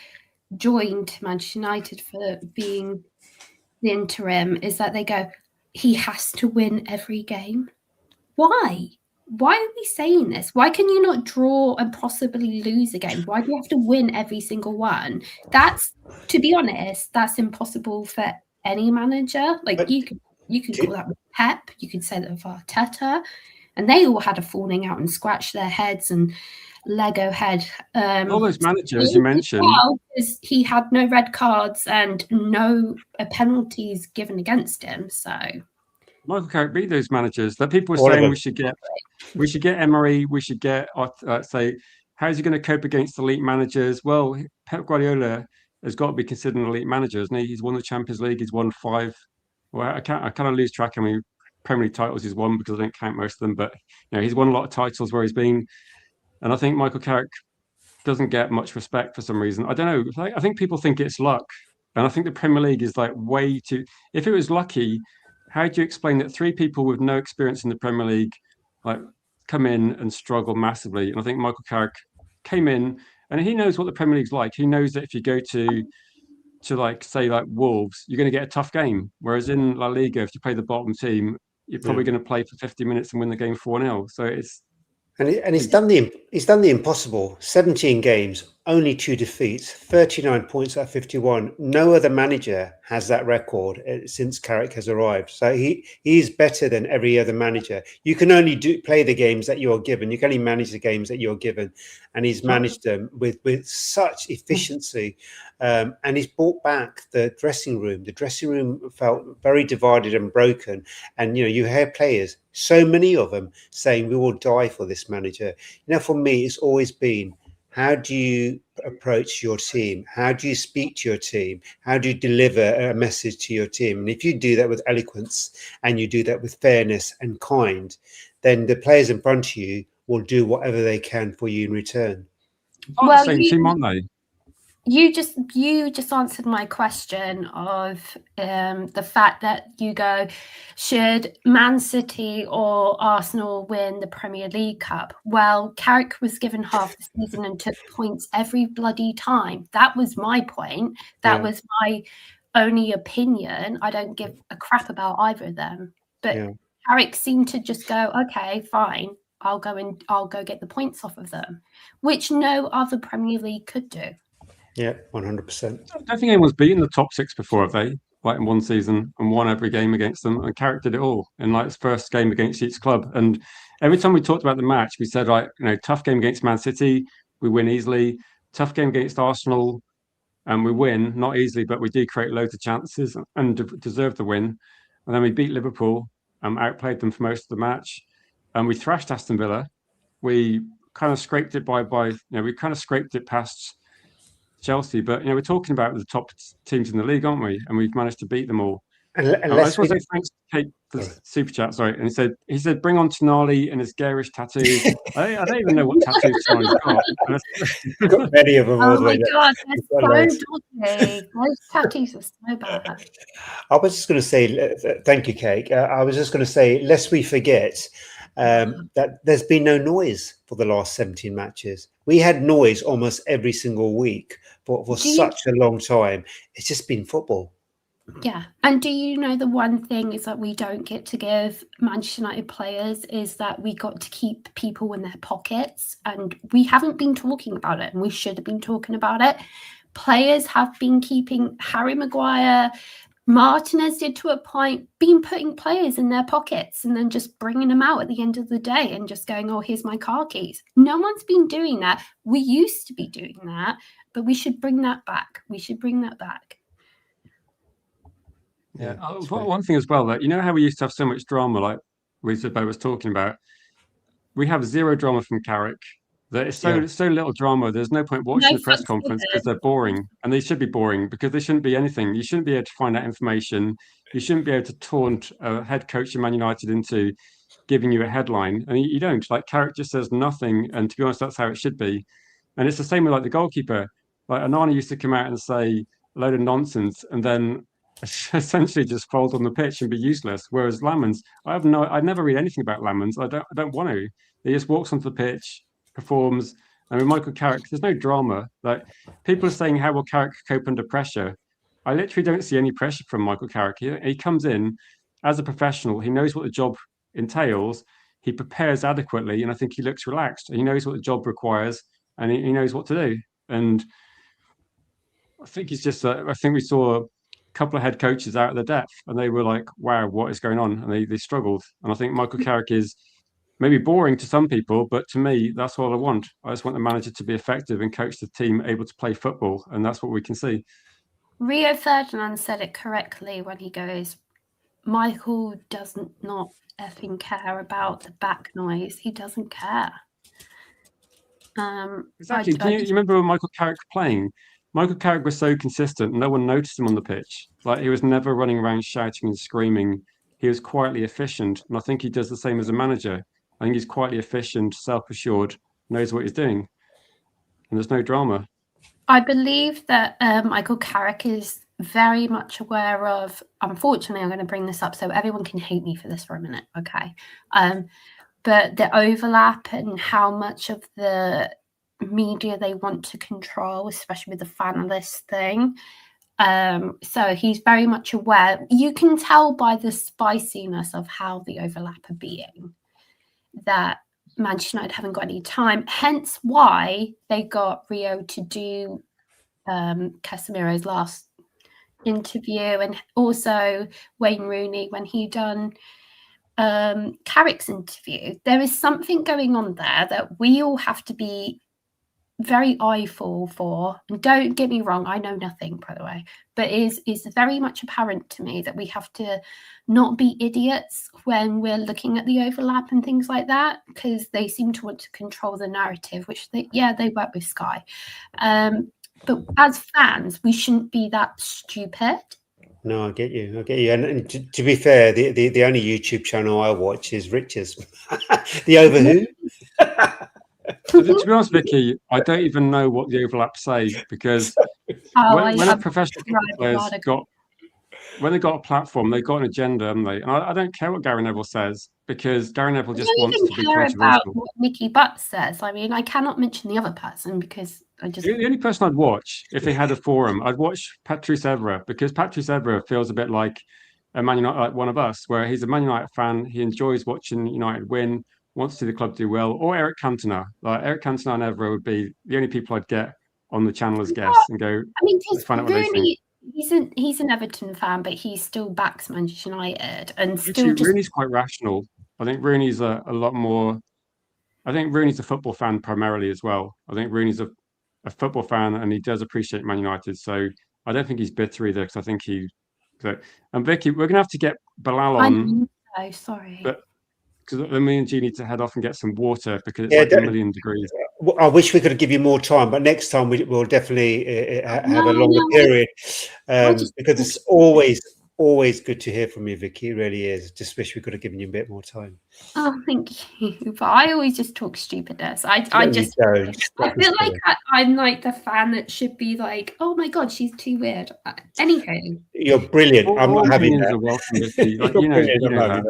joined to Manchester United for being the interim, is that they go, he has to win every game. Why are we saying this? Why can you not draw and possibly lose a game? Why do you have to win every single one? That's, to be honest, that's impossible for any manager. Like, you could call that with Pep, you could say that with Arteta, and they all had a falling out and scratched their heads and Lego head. All those managers you mentioned, because he had no red cards and no penalties given against him. So Michael Carrick beat those managers. That people were All of saying them. we should get Emery, we should get say, how's he going to cope against elite managers? Well, Pep Guardiola has got to be considered an elite manager, isn't he? He's won the Champions League. He's won 5. Well, I kind of lose track how many Premier League titles he's won because I don't count most of them. But he's won a lot of titles where he's been, and I think Michael Carrick doesn't get much respect for some reason. I don't know. I think people think it's luck, and I think the Premier League is like way too. If it was lucky, how do you explain that 3 people with no experience in the Premier League like come in and struggle massively? And I think Michael Carrick came in, and he knows what the Premier League's like. He knows that if you go to like say like Wolves, you're going to get a tough game. Whereas in La Liga, if you play the bottom team, you're probably going to play for 50 minutes and win the game 4-0. So it's he's done the impossible. 17 games, only 2 defeats, 39 points out of 51. No other manager has that record since Carrick has arrived. So he's better than every other manager. You can only play the games that you're given. You can only manage the games that you're given, and he's managed them with such efficiency. And he's brought back the dressing room. The dressing room felt very divided and broken. And you hear players, so many of them, saying, "We will die for this manager." For me, it's always been, how do you approach your team? How do you speak to your team? How do you deliver a message to your team? And if you do that with eloquence and you do that with fairness and kind, then the players in front of you will do whatever they can for you in return. The same team, aren't they? You just answered my question of the fact that you go, should Man City or Arsenal win the Premier League Cup? Well, Carrick was given half the season and took points every bloody time. That was my point. That was my only opinion. I don't give a crap about either of them. But Carrick seemed to just go, okay, fine. I'll go get the points off of them, which no other Premier League could do. Yeah, 100%. I don't think anyone's beaten the top 6 before, have they? Like in one season and won every game against them. And Carrick did it all in like his first game against each club. And every time we talked about the match, we said, right, tough game against Man City, we win easily. Tough game against Arsenal, and we win, not easily, but we do create loads of chances and deserve the win. And then we beat Liverpool, outplayed them for most of the match. And we thrashed Aston Villa. We kind of scraped it we kind of scraped it past Chelsea, but we're talking about the top teams in the league, aren't we? And we've managed to beat them all. I just want to say thanks to Kate for the super chat. Sorry, and he said bring on Tonali and his garish tattoos. I don't even know what tattoos Tonali's got. Got many of them. Oh my god, they're so dodgy. Those tattoos are so bad. I was just going to say thank you, Kate. I was just going to say, lest we forget that there's been no noise for the last 17 matches. We had noise almost every single week for such a long time. It's just been football. Yeah. And do you know the one thing is that we don't get to give Manchester United players is that we got to keep people in their pockets, and we haven't been talking about it, and we should have been talking about it. Players have been keeping Harry Maguire, Martinez did to a point, been putting players in their pockets and then just bringing them out at the end of the day and just going, oh, here's my car keys. No one's been doing that. We used to be doing that, but we should bring that back. We should bring that back. Yeah. One thing as well, that how we used to have so much drama, like Rizabel was talking about. We have zero drama from Carrick. There is so little drama. There's no point watching the press conference because they're boring, and they should be boring because they shouldn't be anything. You shouldn't be able to find out information. You shouldn't be able to taunt a head coach of Man United into giving you a headline. I mean, you don't. Like Carrick just says nothing, and to be honest, that's how it should be. And it's the same with like the goalkeeper. Like Onana used to come out and say a load of nonsense, and then essentially just fold on the pitch and be useless. Whereas Lamans, I never read anything about Lamans. I don't want to. He just walks onto the pitch, performs. I mean, Michael Carrick, there's no drama. Like people are saying, how will Carrick cope under pressure? I literally don't see any pressure from Michael Carrick. He comes in as a professional. He knows what the job entails. He prepares adequately, and I think he looks relaxed. He knows what the job requires, and he knows what to do. And I think he's just. I think we saw a couple of head coaches out of the depth, and they were like, "Wow, what is going on?" And they struggled. And I think Michael Carrick is maybe boring to some people, but to me, that's all I want. I just want the manager to be effective and coach the team able to play football, and that's what we can see. Rio Ferdinand said it correctly when he goes, Michael doesn't not effing care about the back noise. He doesn't care. Exactly. You remember when Michael Carrick playing? Michael Carrick was so consistent, no one noticed him on the pitch. Like, he was never running around shouting and screaming. He was quietly efficient, and I think he does the same as a manager. I think he's quietly efficient, self-assured, knows what he's doing, and there's no drama. I believe that Michael Carrick is very much aware of. Unfortunately, I'm going to bring this up so everyone can hate me for this for a minute, okay? But the overlap and how much of the media they want to control, especially with the fanless thing. So he's very much aware. You can tell by the spiciness of how the overlap are being that Manchester United haven't got any time. Hence why they got Rio to do Casemiro's last interview, and also Wayne Rooney when he done Carrick's interview. There is something going on there that we all have to be very eyeful for. And don't get me wrong, I know nothing, by the way, but is very much apparent to me that we have to not be idiots when we're looking at the overlap and things like that, because they seem to want to control the narrative, which they work with Sky. But as fans, we shouldn't be that stupid. No, I get you. And to be fair, the only YouTube channel I watch is Rich's. The Over Who. To be honest, Vicky, I don't even know what the overlaps say, because when a professional players when they got a platform, they got an agenda, haven't they? And I don't care what Gary Neville says, because Gary Neville just wants to be controversial. About what Nicky Butt says. I mean, I cannot mention the other person because I just... The only person I'd watch if they had a forum, I'd watch Patrice Evra, because Patrice Evra feels a bit like a Man United, like one of us, where he's a Man United fan. He enjoys watching United win, wants to see the club do well. Or Eric Cantona. Like, Eric Cantona and Evra would be the only people I'd get on the channel as guests and go. I mean, find out what they think. He's an Everton fan, but he still backs Manchester United, and still Rooney's quite rational. I think Rooney's a lot more. I think Rooney's a football fan primarily as well. I think Rooney's a football fan, and he does appreciate Man United. So I don't think he's bitter either, because I think he. And Vicky, we're gonna have to get Bilal on. I'm so sorry. But because me and G need to head off and get some water, because it's like a million degrees. I wish we could give you more time, but next time we'll definitely have a longer period, because it's always good to hear from you, Vicky. It really is. Just wish we could have given you a bit more time. Oh, thank you. But I always just talk stupidness. I feel like I'm like the fan that should be like, oh my God, she's too weird. Anywho. You're brilliant. I'm not having that. Welcome, Vicky. Like, you know that.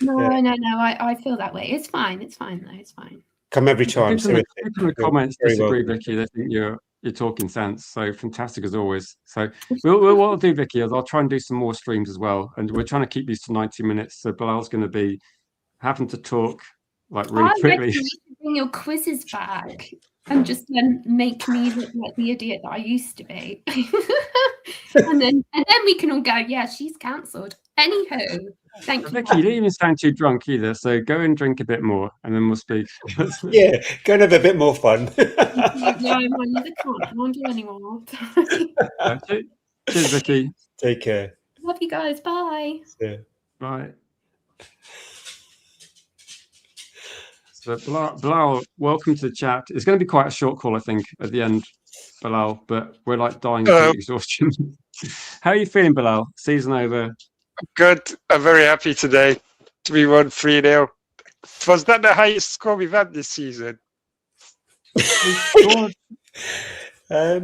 No, I feel that way. It's fine. It's fine, though. It's fine. Come every time. People in the comments disagree, Vicky. They think you're talking sense. So fantastic as always. So what I'll do, Vicky, is I'll try and do some more streams as well. And we're trying to keep these to 90 minutes. So Bilal's going to be having to talk like really quickly. You should bring your quizzes back and just then make me look like the idiot that I used to be. and then we can all go, yeah, she's cancelled. Anywho, thank you. Vicky, you didn't even sound too drunk either, so go and drink a bit more, and then we'll speak. Yeah, go and have a bit more fun. No, I can't do anymore. Cheers, Vicky. Take care. Love you guys. Bye. Yeah. Bye. So Bilal, welcome to the chat. It's going to be quite a short call, I think, at the end, Bilal, but we're like dying of exhaustion. How are you feeling, Bilal? Season over. Good. I'm very happy today to be won 3-0. Was that the highest score we've had this season? We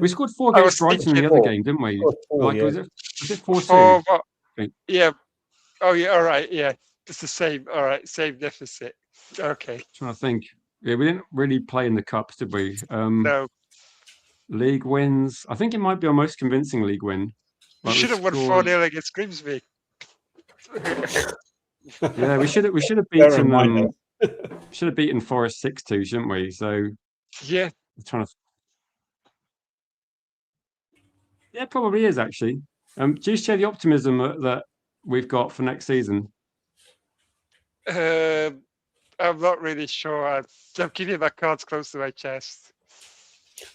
scored 4 against Brighton in the other game, didn't we? Was it 4-2? Yeah. Oh, yeah. All right. Yeah. It's the same. All right. Same deficit. Okay. I'm trying to think. Yeah, we didn't really play in the cups, did we? No. League wins. I think it might be our most convincing league win. We should have won 4-0 against Grimsby. Yeah, we should have beaten should have beaten Forest 6-2, shouldn't we? So yeah, I'm trying to. Yeah, it probably is actually. Do you share the optimism that we've got for next season? I'm not really sure. I'm keeping my cards close to my chest.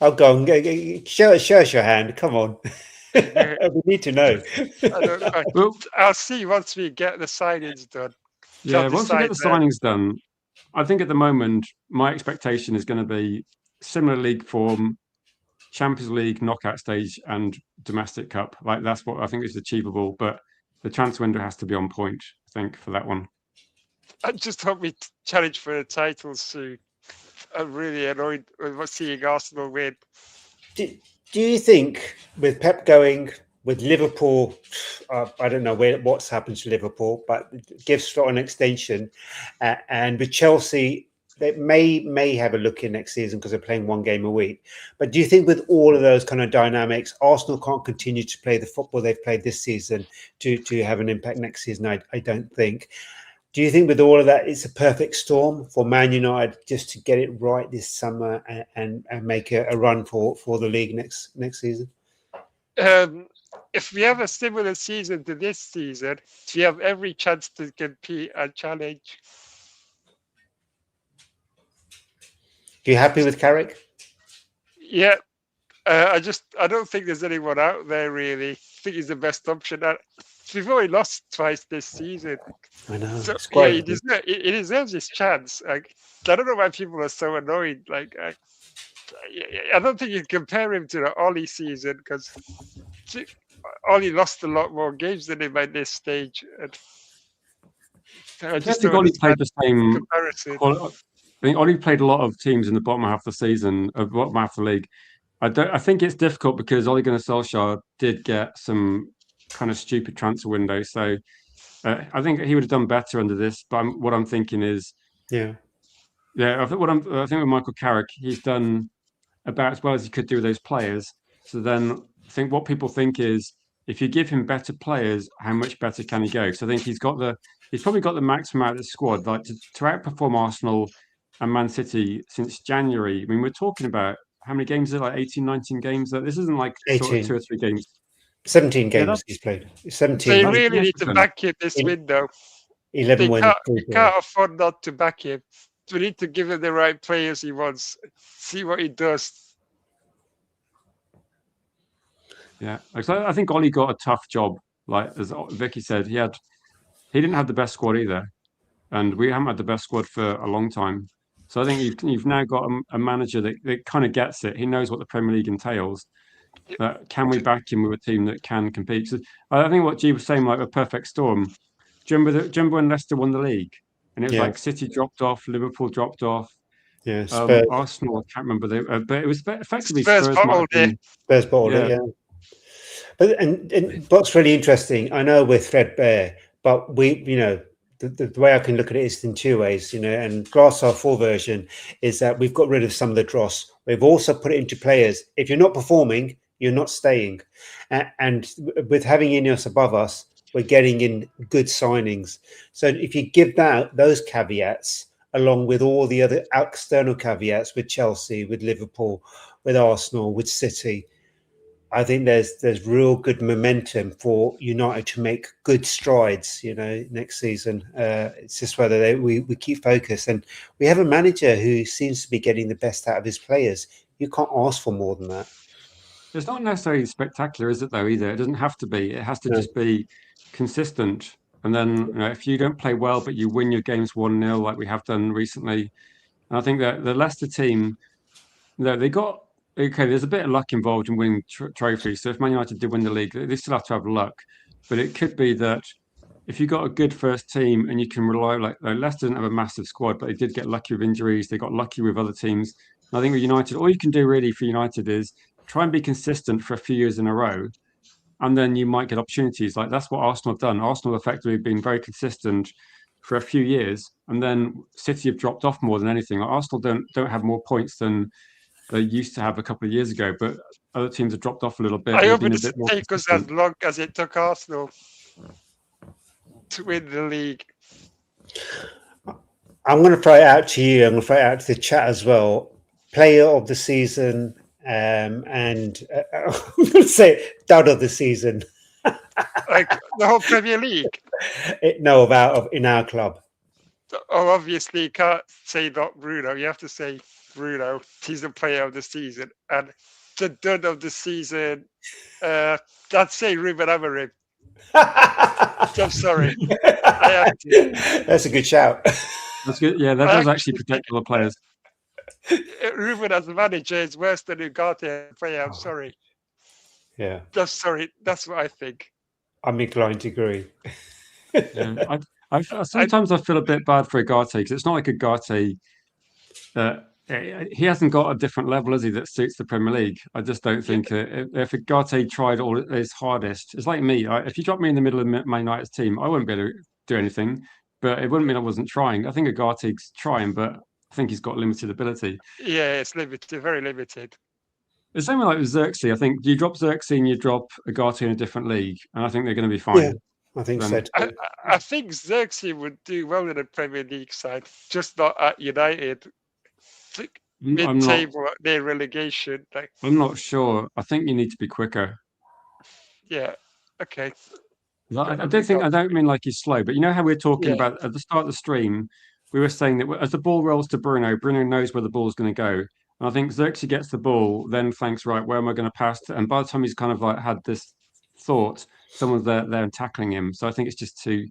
Oh, go on. Show us your hand. Come on. We need to know. I don't know. Well, I'll see once we get the signings done. yeah, once we get the decide then. signings done, I think at the moment my expectation is going to be similar league form, Champions League knockout stage, and domestic cup. Like that's what I think is achievable. But the transfer window has to be on point, I think, for that one. I just hope we challenge for the title soon. I'm really annoyed with seeing Arsenal win. Do you think with Pep going, with Liverpool, I don't know what's happened to Liverpool, but give Slot an extension, and with Chelsea, they may have a look in next season because they're playing one game a week. But do you think with all of those kind of dynamics, Arsenal can't continue to play the football they've played this season to have an impact next season? I don't think. Do you think with all of that, it's a perfect storm for Man United just to get it right this summer and make a run for the league next season? If we have a similar season to this season, we have every chance to compete and challenge. Are you happy with Carrick? Yeah, I don't think there's anyone out there really. I think he's the best option. We've only lost twice this season. I know. So, It's quite. yeah, he deserves his chance. Like, I don't know why people are so annoyed. Like, I don't think you can compare him to the Ollie season because Ollie lost a lot more games than him at this stage. And I just think don't Ollie played understand the same. comparison. I think Ollie played a lot of teams in the bottom half of the season, bottom half of the league. I think it's difficult because Ole Gunnar Solskjaer did get some kind of stupid transfer window. So I think he would have done better under this. But what I'm thinking is, Yeah. I think with Michael Carrick, he's done about as well as he could do with those players. So then I think what people think is, if you give him better players, how much better can he go? So I think he's probably got the maximum out of the squad, like to outperform Arsenal and Man City since January. I mean, we're talking about how many games? Is it like 18, 19 games? This isn't like sort of 2 or 3 games. 17 games he's played. 17. They really need to back him this window. 11 wins. We can't afford not to back him. We need to give him the right players he wants. See what he does. Yeah, I think Ollie got a tough job. Like as Vicky said, he didn't have the best squad either, and we haven't had the best squad for a long time. So I think you've now got a manager that kind of gets it. He knows what the Premier League entails. Can we back him with a team that can compete? So I think what G was saying, like a perfect storm. Do you remember when Leicester won the league? And it was like City dropped off, Liverpool dropped off. Yeah, Arsenal, I can't remember. But it was effectively Spurs bottled it. Spurs bottled it, yeah. But and what's really interesting, I know we're threadbare, but the way I can look at it is in two ways, and glass half full version is that we've got rid of some of the dross. We've also put it into players. If you're not performing, you're not staying. And with having Ineos above us, we're getting in good signings. So if you give those caveats, along with all the other external caveats with Chelsea, with Liverpool, with Arsenal, with City, I think there's real good momentum for United to make good strides, next season. It's just whether we keep focused. And we have a manager who seems to be getting the best out of his players. You can't ask for more than that. It's not necessarily spectacular, is it, though, either? It doesn't have to be. It has to just be consistent. And then if you don't play well, but you win your games 1-0 like we have done recently. And I think that the Leicester team, they got... Okay, there's a bit of luck involved in winning trophies. So if Man United did win the league, they still have to have luck. But it could be that if you got a good first team and you can rely, like Leicester didn't have a massive squad, but they did get lucky with injuries. They got lucky with other teams. And I think with United, all you can do really for United is try and be consistent for a few years in a row. And then you might get opportunities. Like that's what Arsenal have done. Arsenal effectively have been very consistent for a few years. And then City have dropped off more than anything. Like Arsenal don't have more points than they used to have a couple of years ago, but other teams have dropped off a little bit. I hope it doesn't take us as long as it took Arsenal to win the league. I'm going to throw it out to you. I'm going to throw it out to the chat as well. Player of the season, and I'm going to say dud of the season. Like the whole Premier League? In our club. Oh, obviously, you can't say not Bruno. You have to say Bruno. He's the player of the season. And the dud of the season. I'd say Ruben Amorim. I'm sorry. I have to. That's a good shout. That's good. Yeah, that does actually protect all the players. Ruben as a manager is worse than Ugarte as a player. I'm sorry. Yeah, I'm sorry. That's what I think. I'm inclined to agree. Yeah, sometimes I feel a bit bad for Ugarte because it's not like Ugarte. He hasn't got a different level, has he, that suits the Premier League? I just don't think if Ugarte tried all his hardest, it's like me. If you dropped me in the middle of Man United's team, I wouldn't be able to do anything. But it wouldn't mean I wasn't trying. I think Ugarte's trying, but I think he's got limited ability. Yeah, it's limited, very limited. The same like with Xerxes. I think you drop Xerxes and you drop Ugarte in a different league, and I think they're going to be fine. Yeah, I think so too. I think Xerxes would do well in the Premier League side, just not at United. Mid-table, near relegation. I'm not sure. I think you need to be quicker. Yeah. Okay. I don't mean like he's slow, but you know how we were talking about at the start of the stream, we were saying that as the ball rolls to Bruno knows where the ball's going to go. And I think Xerxes gets the ball, then thinks, right, where am I going to pass to? And by the time he's kind of like had this thought, someone's there and tackling him. So I think it's just too.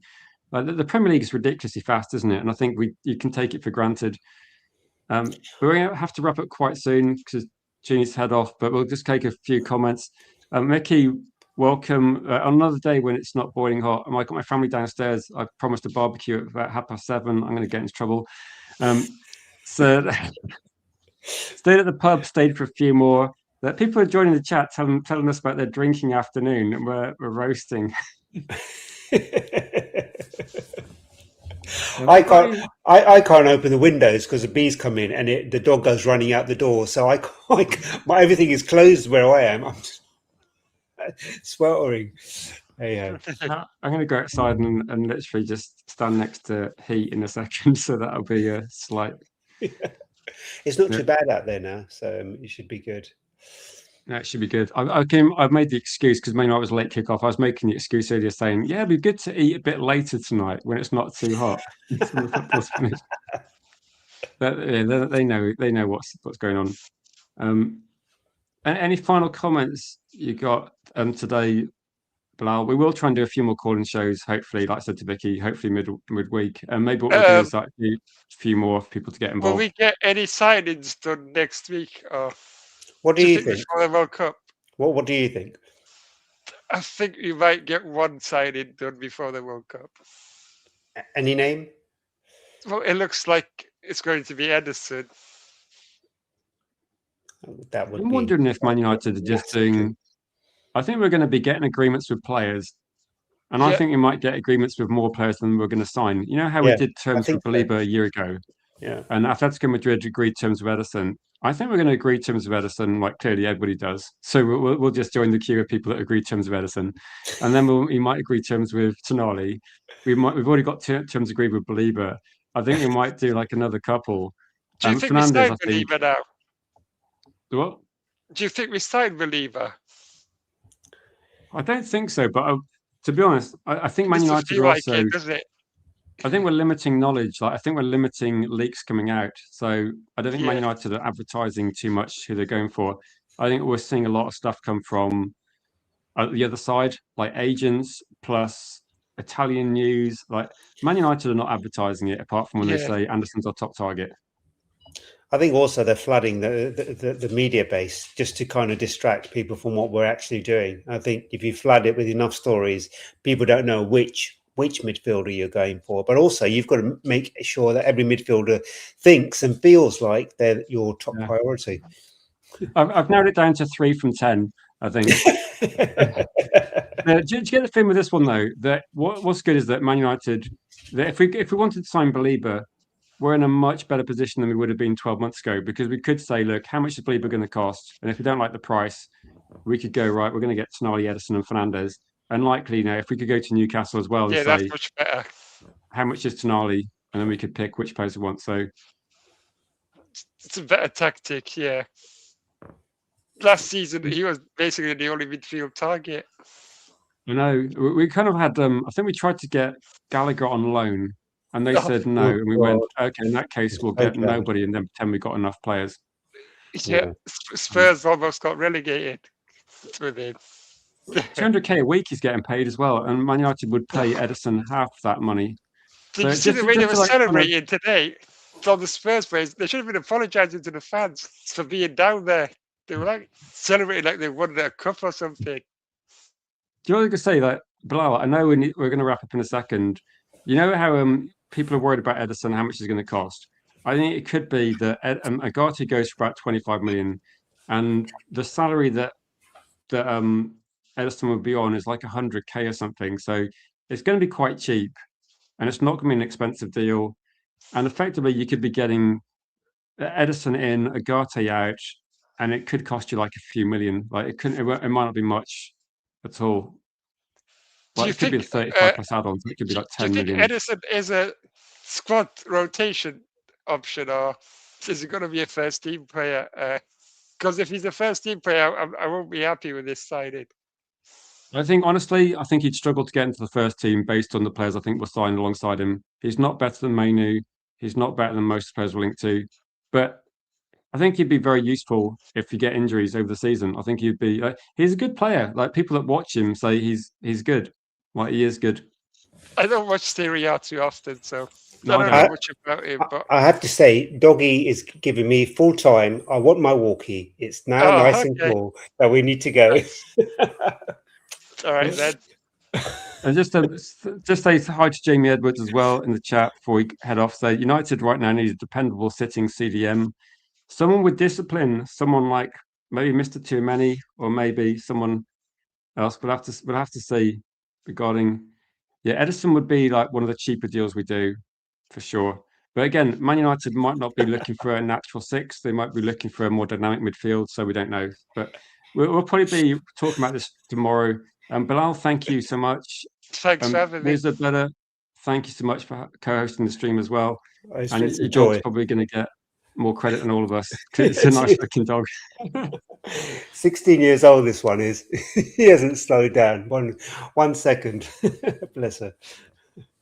The Premier League is ridiculously fast, isn't it? And I think you can take it for granted. But we're going to have to wrap up quite soon because Jeannie's head off. But we'll just take a few comments. Mickey, welcome. On another day when it's not boiling hot, I got my family downstairs. I promised a barbecue at about 7:30. I'm going to get into trouble. So stayed at the pub, stayed for a few more. People are joining the chat, telling us about their drinking afternoon, and we're roasting. I can't open the windows because the bees come in and the dog goes running out the door. So everything is closed where I am. I'm just sweltering. Hey, I'm going to go outside and literally just stand next to heat in a second. So that'll be a slight. It's not too bad out there now, so it should be good. Yeah, it should be good. I've made the excuse because I was late kickoff. I was making the excuse earlier saying, yeah, it'd be good to eat a bit later tonight when it's not too hot. The football's finished. But yeah, they know what's going on. Any final comments you got today, Bilal? We will try and do a few more calling shows, hopefully, like I said to Vicky, hopefully midweek. And maybe what we'll do is like a few more people to get involved. Will we get any signings done next week? Or what do you think? Before the World Cup? What do you think? I think we might get one signing done before the World Cup. Any name? Well, it looks like it's going to be Ederson. I'm wondering if Man United are just doing. I think we're going to be getting agreements with players, and I think we might get agreements with more players than we're going to sign. You know how we did terms with Belieber a year ago, and Atletico Madrid agreed terms with Ederson. I think we're going to agree terms with Ederson, like clearly everybody does. So we'll just join the queue of people that agree terms with Ederson, and then we might agree terms with Tonali. We've already got terms agreed with Belieber. I think we might do like another couple. Do you think we signed Belieber now? What? Do you think we signed Belieber? I don't think so, but to be honest, I think Man United are also. I think we're limiting knowledge. Like I think we're limiting leaks coming out. So I don't think Man United are advertising too much who they're going for. I think we're seeing a lot of stuff come from the other side, like agents plus Italian news. Like Man United are not advertising it, apart from when they say Anderson's our top target. I think also they're flooding the media base just to kind of distract people from what we're actually doing. I think if you flood it with enough stories, people don't know which midfielder you're going for. But also you've got to make sure that every midfielder thinks and feels like they're your top priority. I've narrowed it down to 3 from 10, I think. Do you get the thing with this one though? That what's good is that Man United, that if we wanted to sign Belieber, we're in a much better position than we would have been 12 months ago, because we could say, look, how much is Belieber going to cost? And if we don't like the price, we could go, right, we're going to get Tonali, Ederson and Fernandes. And likely, if we could go to Newcastle as well and say, that's much better. How much is Tonali? And then we could pick which players we want. So it's a better tactic, yeah. Last season, he was basically the only midfield target. I know. We kind of had, I think we tried to get Gallagher on loan. And they said no, and we went, okay, in that case, we'll get nobody and then pretend we got enough players. Yeah, Spurs almost got relegated with it. 200k a week he's getting paid as well, and Man United would pay Ederson half that money. Did So you see the way they were like, celebrating today? From the Spurs players, they should have been apologising to the fans for being down there. They were like celebrating like they won a cup or something. Do you know what I could say? Like, Bilal, I know we're going to wrap up in a second. You know how people are worried about Ederson, how much it's going to cost? I think it could be that Agati goes for about 25 million, and the salary that Ederson would be on is like 100k or something. So it's going to be quite cheap, and it's not going to be an expensive deal. And effectively, you could be getting Ederson in, Agati out, and it could cost you like a few million. Like it might not be much at all. Like it could be 35 plus add-ons. It could be like 10 million. Do you think Ederson is a squad rotation option, or is he going to be a first team player? Because if he's a first team player, I won't be happy with this signing. I think honestly, I think he'd struggle to get into the first team based on the players I think were signed alongside him. He's not better than Mainu. He's not better than most players we're linked to, but I think he'd be very useful if you get injuries over the season. I think he'd be. He's a good player. Like people that watch him say he's good. Like he is good. I don't watch Serie A too often, so I don't know much about him. But I have to say, Doggy is giving me full time. I want my walkie. It's now nice and cool that we need to go. All right then. And just say hi to Jamie Edwards as well in the chat before we head off. So United right now needs a dependable sitting CDM, someone with discipline, someone like maybe Mr. Too Many, or maybe someone else. We'll have to see regarding. Yeah, Ederson would be like one of the cheaper deals we do, for sure. But again, Man United might not be looking for a natural six. They might be looking for a more dynamic midfield. So we don't know. But we'll probably be talking about this tomorrow. Bilal, thank you so much. Thanks for having me. Lisa Better, thank you so much for co-hosting the stream as well. It's and a your joy. dog's probably going to get more credit than all of us. It's a nice looking dog. 16 years old, this one is. He hasn't slowed down 1 second. Bless her.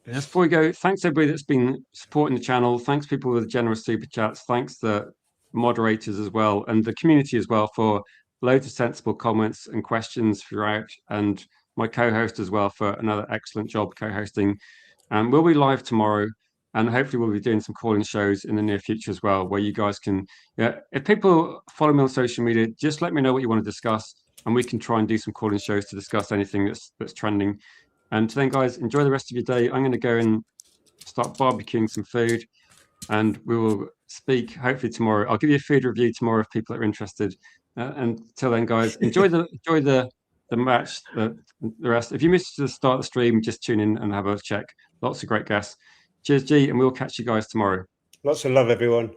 Just before we go, thanks everybody that's been supporting the channel. Thanks people with generous super chats. Thanks the moderators as well, and the community as well for loads of sensible comments and questions throughout, and my co-host as well for another excellent job co-hosting. And we'll be live tomorrow, and hopefully we'll be doing some calling shows in the near future as well, where you guys can, if people follow me on social media, just let me know what you want to discuss, and we can try and do some calling shows to discuss anything that's trending. And then, guys, enjoy the rest of your day. I'm going to go and start barbecuing some food, and we will speak hopefully tomorrow. I'll give you a food review tomorrow if people are interested. And until then, guys, enjoy the match. The rest. If you missed the start of the stream, just tune in and have a check. Lots of great guests. Cheers, G, and we'll catch you guys tomorrow. Lots of love, everyone.